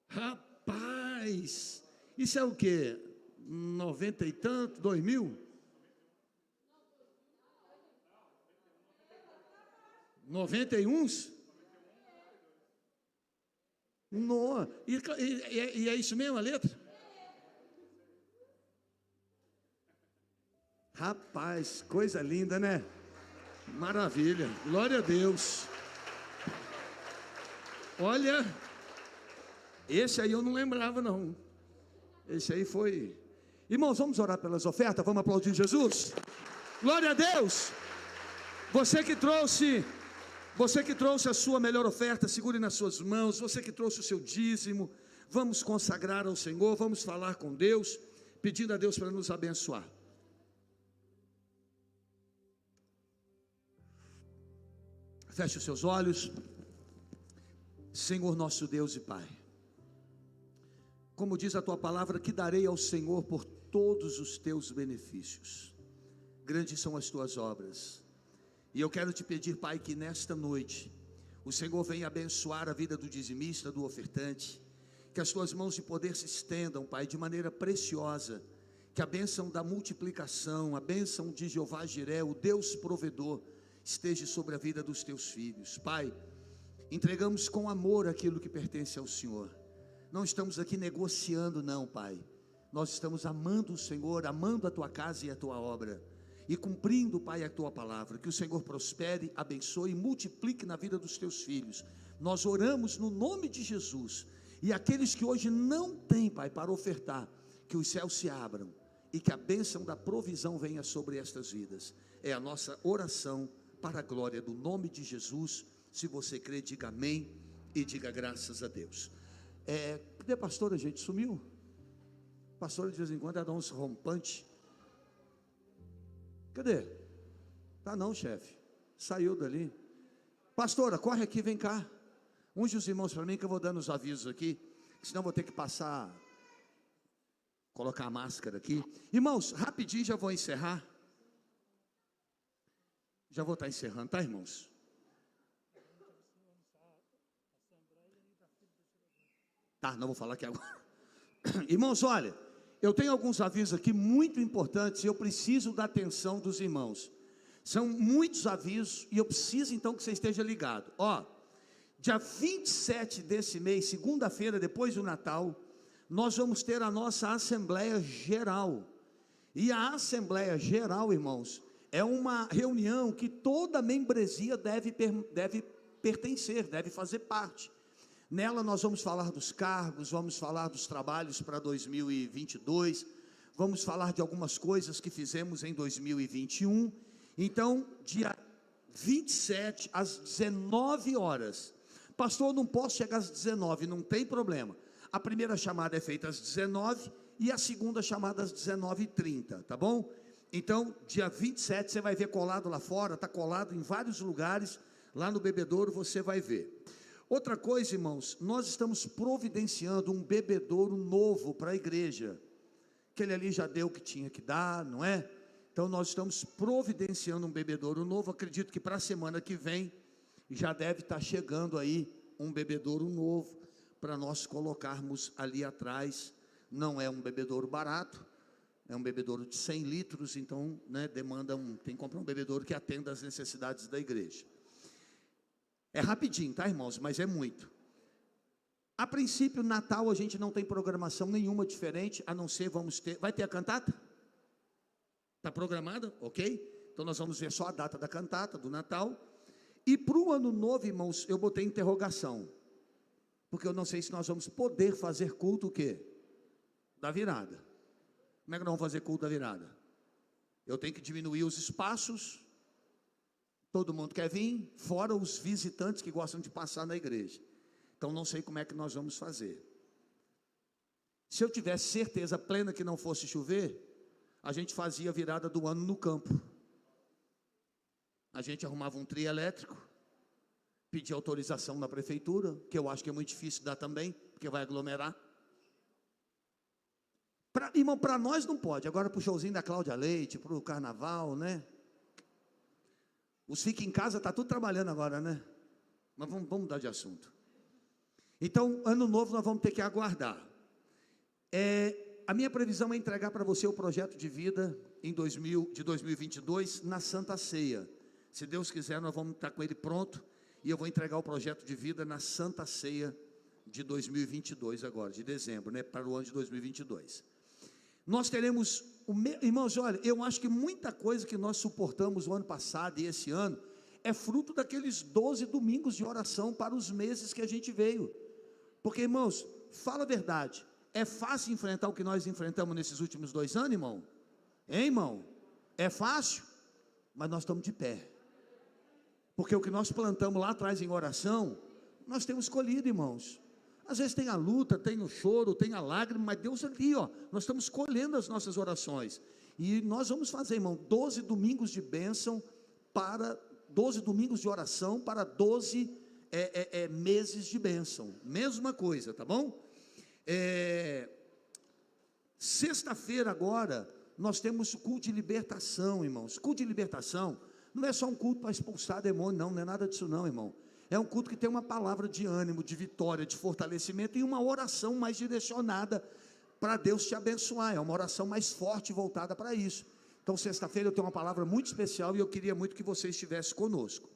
Rapaz! Isso é o quê? 90 e tanto? 2000? 91? No, e é isso mesmo a letra? Rapaz, coisa linda, né? Maravilha, glória a Deus. Olha, esse aí eu não lembrava não. Esse aí foi. Irmãos, vamos orar pelas ofertas, vamos aplaudir Jesus? Glória a Deus. Você que trouxe a sua melhor oferta, segure nas suas mãos. Você que trouxe o seu dízimo, vamos consagrar ao Senhor, vamos falar com Deus, pedindo a Deus para nos abençoar. Feche os seus olhos. Senhor nosso Deus e Pai, como diz a tua palavra, que darei ao Senhor por todos os teus benefícios. Grandes são as tuas obras. E eu quero te pedir, Pai, que nesta noite O Senhor vem abençoar a vida do dizimista, do ofertante. Que as tuas mãos de poder se estendam, Pai, de maneira preciosa. Que a bênção da multiplicação, a bênção de Jeová Jiré, o Deus provedor, esteja sobre a vida dos teus filhos. Pai, entregamos com amor aquilo que pertence ao Senhor. Não estamos aqui negociando não, Pai. Nós estamos amando o Senhor, amando a tua casa e a tua obra, e cumprindo, Pai, a tua palavra. Que o Senhor prospere, abençoe e multiplique na vida dos teus filhos. Nós oramos no nome de Jesus. E aqueles que hoje não têm, Pai, para ofertar, que os céus se abram e que a bênção da provisão venha sobre estas vidas. É a nossa oração para a glória do nome de Jesus. Se você crê, diga amém e diga graças a Deus. Cadê a pastora, gente? Sumiu? A pastora de vez em quando ela dá uns rompantes. Cadê? Tá não, chefe. Saiu dali. Pastora, corre aqui, vem cá. Unge os irmãos para mim que eu vou dando os avisos aqui. Senão vou ter que passar, colocar a máscara aqui. Irmãos, rapidinho já vou encerrar. Já vou estar encerrando, tá, irmãos? Tá, não vou falar aqui agora. Irmãos, olha, eu tenho alguns avisos aqui muito importantes e eu preciso da atenção dos irmãos. São muitos avisos e eu preciso então que você esteja ligado. Ó, dia 27 desse mês, segunda-feira, depois do Natal, nós vamos ter a nossa Assembleia Geral. E a Assembleia Geral, irmãos, é uma reunião que toda membresia deve pertencer, deve fazer parte. Nela nós vamos falar dos cargos, vamos falar dos trabalhos para 2022, vamos falar de algumas coisas que fizemos em 2021. Então, dia 27, às 19 horas. Pastor, não posso chegar às 19, não tem problema. A primeira chamada é feita às 19 e a segunda chamada às 19h30, tá bom? Então, dia 27, você vai ver colado lá fora, está colado em vários lugares, lá no bebedouro você vai ver. Outra coisa, irmãos, nós estamos providenciando um bebedouro novo para a igreja. Aquele ali já deu o que tinha que dar, não é? Então nós estamos providenciando um bebedouro novo. Acredito que para a semana que vem já deve estar chegando aí um bebedouro novo para nós colocarmos ali atrás. Não é um bebedouro barato, é um bebedouro de 100 litros, então, né, tem que comprar um bebedouro que atenda às necessidades da igreja. É rapidinho, tá, irmãos? Mas é muito. A princípio, Natal, a gente não tem programação nenhuma diferente, a não ser vai ter a cantata? Está programada? Ok? Então nós vamos ver só a data da cantata, do Natal. E para o ano novo, irmãos, eu botei interrogação, porque eu não sei se nós vamos poder fazer culto o quê? Da virada. Como é que nós vamos fazer culto da virada? Eu tenho que diminuir os espaços. Todo mundo quer vir, fora os visitantes que gostam de passar na igreja. Então não sei como é que nós vamos fazer. Se eu tivesse certeza plena que não fosse chover, a gente fazia a virada do ano no campo. A gente arrumava um trio elétrico, pedia autorização na prefeitura, que eu acho que é muito difícil dar também, porque vai aglomerar. Irmão, para nós não pode. Agora para o showzinho da Cláudia Leite, para o carnaval, né? Os fica em casa, está tudo trabalhando agora, né? Mas vamos mudar de assunto. Então, ano novo nós vamos ter que aguardar. A minha previsão é entregar para você o projeto de vida de 2022 na Santa Ceia. Se Deus quiser, nós vamos estar com ele pronto e eu vou entregar o projeto de vida na Santa Ceia de 2022 agora, de dezembro, né? Para o ano de 2022. Nós teremos, irmãos, olha, eu acho que muita coisa que nós suportamos o ano passado e esse ano é fruto daqueles 12 domingos de oração para os meses que a gente veio. Porque, irmãos, fala a verdade, é fácil enfrentar o que nós enfrentamos nesses últimos 2 anos, irmão? Hein, irmão? É fácil? Mas nós estamos de pé. Porque o que nós plantamos lá atrás em oração, nós temos colhido, irmãos. Às vezes tem a luta, tem o choro, tem a lágrima, mas Deus ali, ó, nós estamos colhendo as nossas orações. E nós vamos fazer, irmão, 12 domingos de bênção para 12 domingos de oração para 12 meses de bênção. Mesma coisa, tá bom? Sexta-feira agora, nós temos o culto de libertação, irmãos. Culto de libertação não é só um culto para expulsar demônio, não é nada disso não, irmão. é um culto que tem uma palavra de ânimo, de vitória, de fortalecimento e uma oração mais direcionada para Deus te abençoar. É uma oração mais forte voltada para isso. Então, sexta-feira eu tenho uma palavra muito especial e eu queria muito que você estivesse conosco.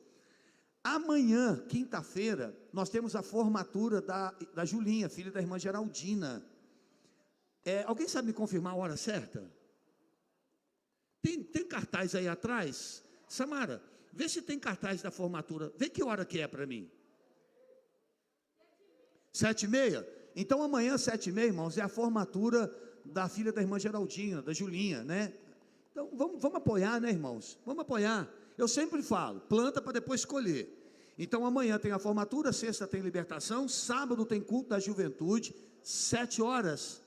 Amanhã, quinta-feira, nós temos a formatura da Julinha, filha da irmã Geraldina. Alguém sabe me confirmar a hora certa? Tem cartaz aí atrás? Samara, vê se tem cartaz da formatura. Vê que hora que é para mim. 7h30? Então amanhã, 7h30, irmãos, é a formatura da filha da irmã Geraldina, da Julinha, né? Então vamos apoiar, né, irmãos? Vamos apoiar. Eu sempre falo, planta para depois colher. Então amanhã tem a formatura, sexta tem libertação, sábado tem culto da juventude, 7 horas.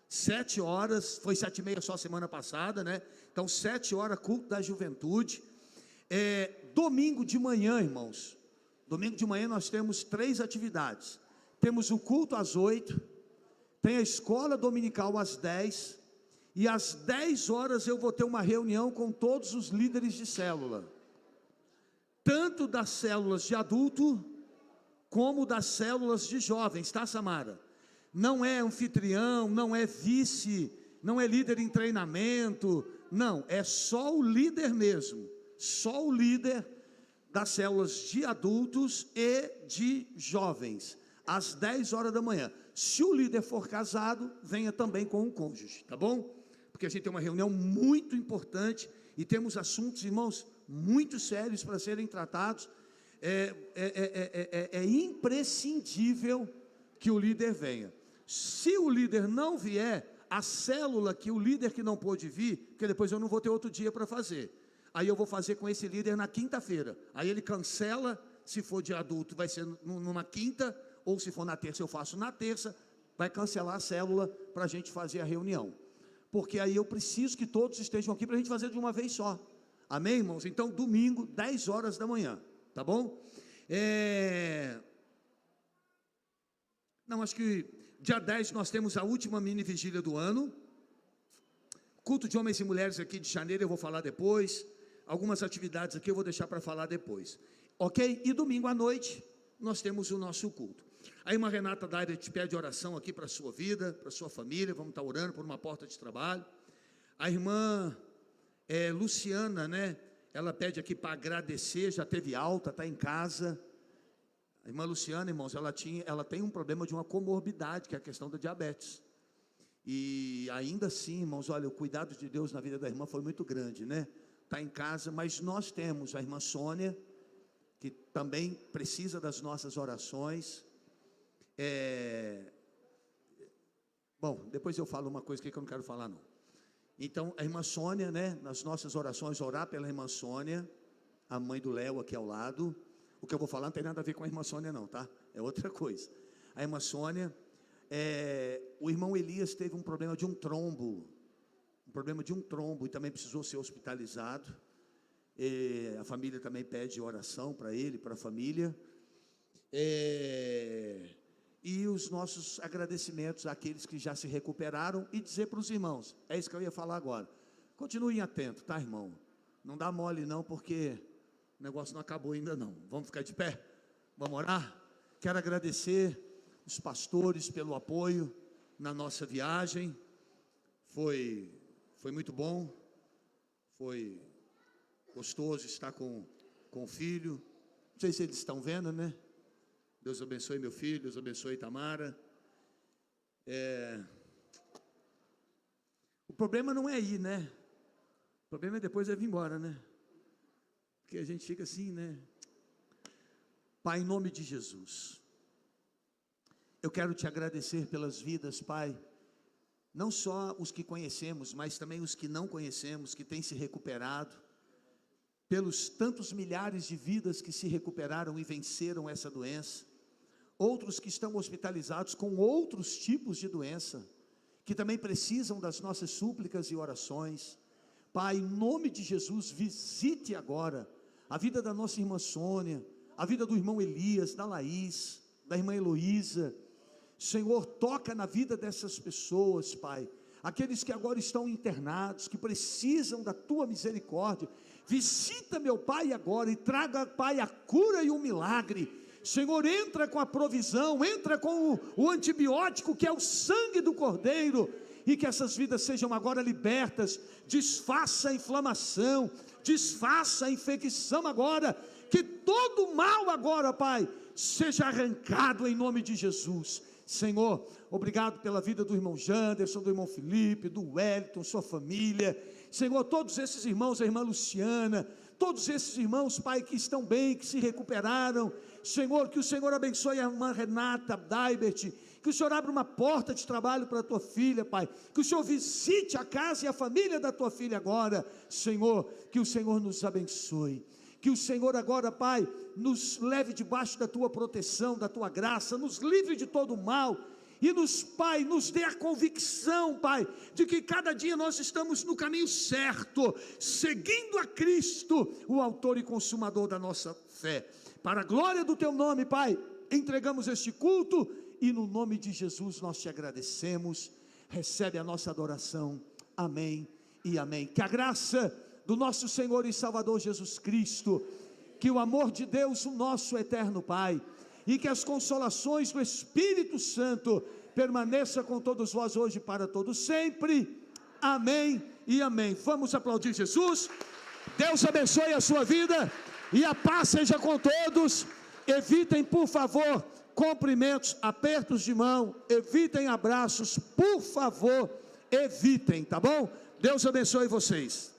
7 horas, foi 7h30 só semana passada, né? Então 7 horas, culto da juventude. Domingo de manhã, irmãos, domingo de manhã nós temos 3 atividades. Temos o culto às 8, tem a escola dominical às 10, e às 10 horas eu vou ter uma reunião com todos os líderes de célula, tanto das células de adulto, como das células de jovens, tá, Samara? Não é anfitrião, não é vice, não é líder em treinamento, não, é só o líder mesmo, só o líder das células de adultos e de jovens, às 10 horas da manhã. Se o líder for casado, venha também com o cônjuge, tá bom? Porque a gente tem uma reunião muito importante e temos assuntos, irmãos, muito sérios para serem tratados. É imprescindível que o líder venha. Se o líder não vier, a célula que o líder que não pôde vir, porque depois eu não vou ter outro dia para fazer, aí eu vou fazer com esse líder na quinta-feira, aí ele cancela, se for de adulto vai ser numa quinta, ou se for na terça eu faço na terça, vai cancelar a célula para a gente fazer a reunião, porque aí eu preciso que todos estejam aqui para a gente fazer de uma vez só, amém, irmãos? Então domingo, 10 horas da manhã, tá bom? Não, acho que dia 10 nós temos a última mini vigília do ano, culto de homens e mulheres aqui de janeiro eu vou falar depois, algumas atividades aqui eu vou deixar para falar depois, ok? E domingo à noite nós temos o nosso culto. A irmã Renata Daire te pede oração aqui para a sua vida, para a sua família, vamos estar orando por uma porta de trabalho. A irmã Luciana, né, ela pede aqui para agradecer, já teve alta, está em casa. A irmã Luciana, irmãos, ela tem um problema de uma comorbidade, que é a questão da diabetes. E ainda assim, irmãos, olha, o cuidado de Deus na vida da irmã foi muito grande, né? Está em casa, mas nós temos a irmã Sônia, que também precisa das nossas orações. Bom, depois eu falo uma coisa que eu não quero falar não. Então, a irmã Sônia, né, nas nossas orações, orar pela irmã Sônia, a mãe do Léo aqui ao lado. O que eu vou falar não tem nada a ver com a irmã Sônia não, tá? É outra coisa. A irmã Sônia, o irmão Elias teve um problema de um trombo, e também precisou ser hospitalizado. A família também pede oração para ele, para a família. E os nossos agradecimentos àqueles que já se recuperaram, e dizer para os irmãos, é isso que eu ia falar agora, continuem atentos, tá, irmão? Não dá mole não, porque o negócio não acabou ainda não. Vamos ficar de pé? Vamos orar? Quero agradecer os pastores pelo apoio na nossa viagem. Foi muito bom, foi gostoso estar com o filho. Não sei se eles estão vendo, né? Deus abençoe meu filho, Deus abençoe Tamara. O problema não é ir, né? O problema é depois vir embora, né? Porque a gente fica assim, né? Pai, em nome de Jesus, eu quero te agradecer pelas vidas, Pai, não só os que conhecemos, mas também os que não conhecemos, que têm se recuperado, pelos tantos milhares de vidas que se recuperaram e venceram essa doença, outros que estão hospitalizados com outros tipos de doença, que também precisam das nossas súplicas e orações. Pai, em nome de Jesus, visite agora a vida da nossa irmã Sônia, a vida do irmão Elias, da Laís, da irmã Heloísa. Senhor, toca na vida dessas pessoas, Pai, aqueles que agora estão internados, que precisam da Tua misericórdia. Visita, meu Pai, agora, e traga, Pai, a cura e o milagre. Senhor, entra com a provisão, entra com o antibiótico que é o sangue do Cordeiro, e que essas vidas sejam agora libertas. Desfaça a inflamação, desfaça a infecção agora, que todo mal agora, Pai, seja arrancado em nome de Jesus. Senhor, obrigado pela vida do irmão Janderson, do irmão Felipe, do Wellington, sua família. Senhor, todos esses irmãos, a irmã Luciana, todos esses irmãos, Pai, que estão bem, que se recuperaram. Senhor, que o Senhor abençoe a irmã Renata Daibert, que o Senhor abra uma porta de trabalho para a tua filha, Pai, que o Senhor visite a casa e a família da tua filha agora. Senhor, que o Senhor nos abençoe, que o Senhor agora, Pai, nos leve debaixo da tua proteção, da tua graça, nos livre de todo o mal, e Pai, nos dê a convicção, Pai, de que cada dia nós estamos no caminho certo, seguindo a Cristo, o autor e consumador da nossa fé. Para a glória do teu nome, Pai, entregamos este culto, e no nome de Jesus nós te agradecemos. Recebe a nossa adoração, amém e amém. Que a graça do nosso Senhor e Salvador Jesus Cristo, que o amor de Deus, o nosso eterno Pai, e que as consolações do Espírito Santo permaneça com todos vós hoje e para todos sempre, amém e amém. Vamos aplaudir Jesus. Deus abençoe a sua vida, e a paz seja com todos. Evitem, por favor, cumprimentos, apertos de mão, evitem abraços, por favor, evitem, tá bom? Deus abençoe vocês.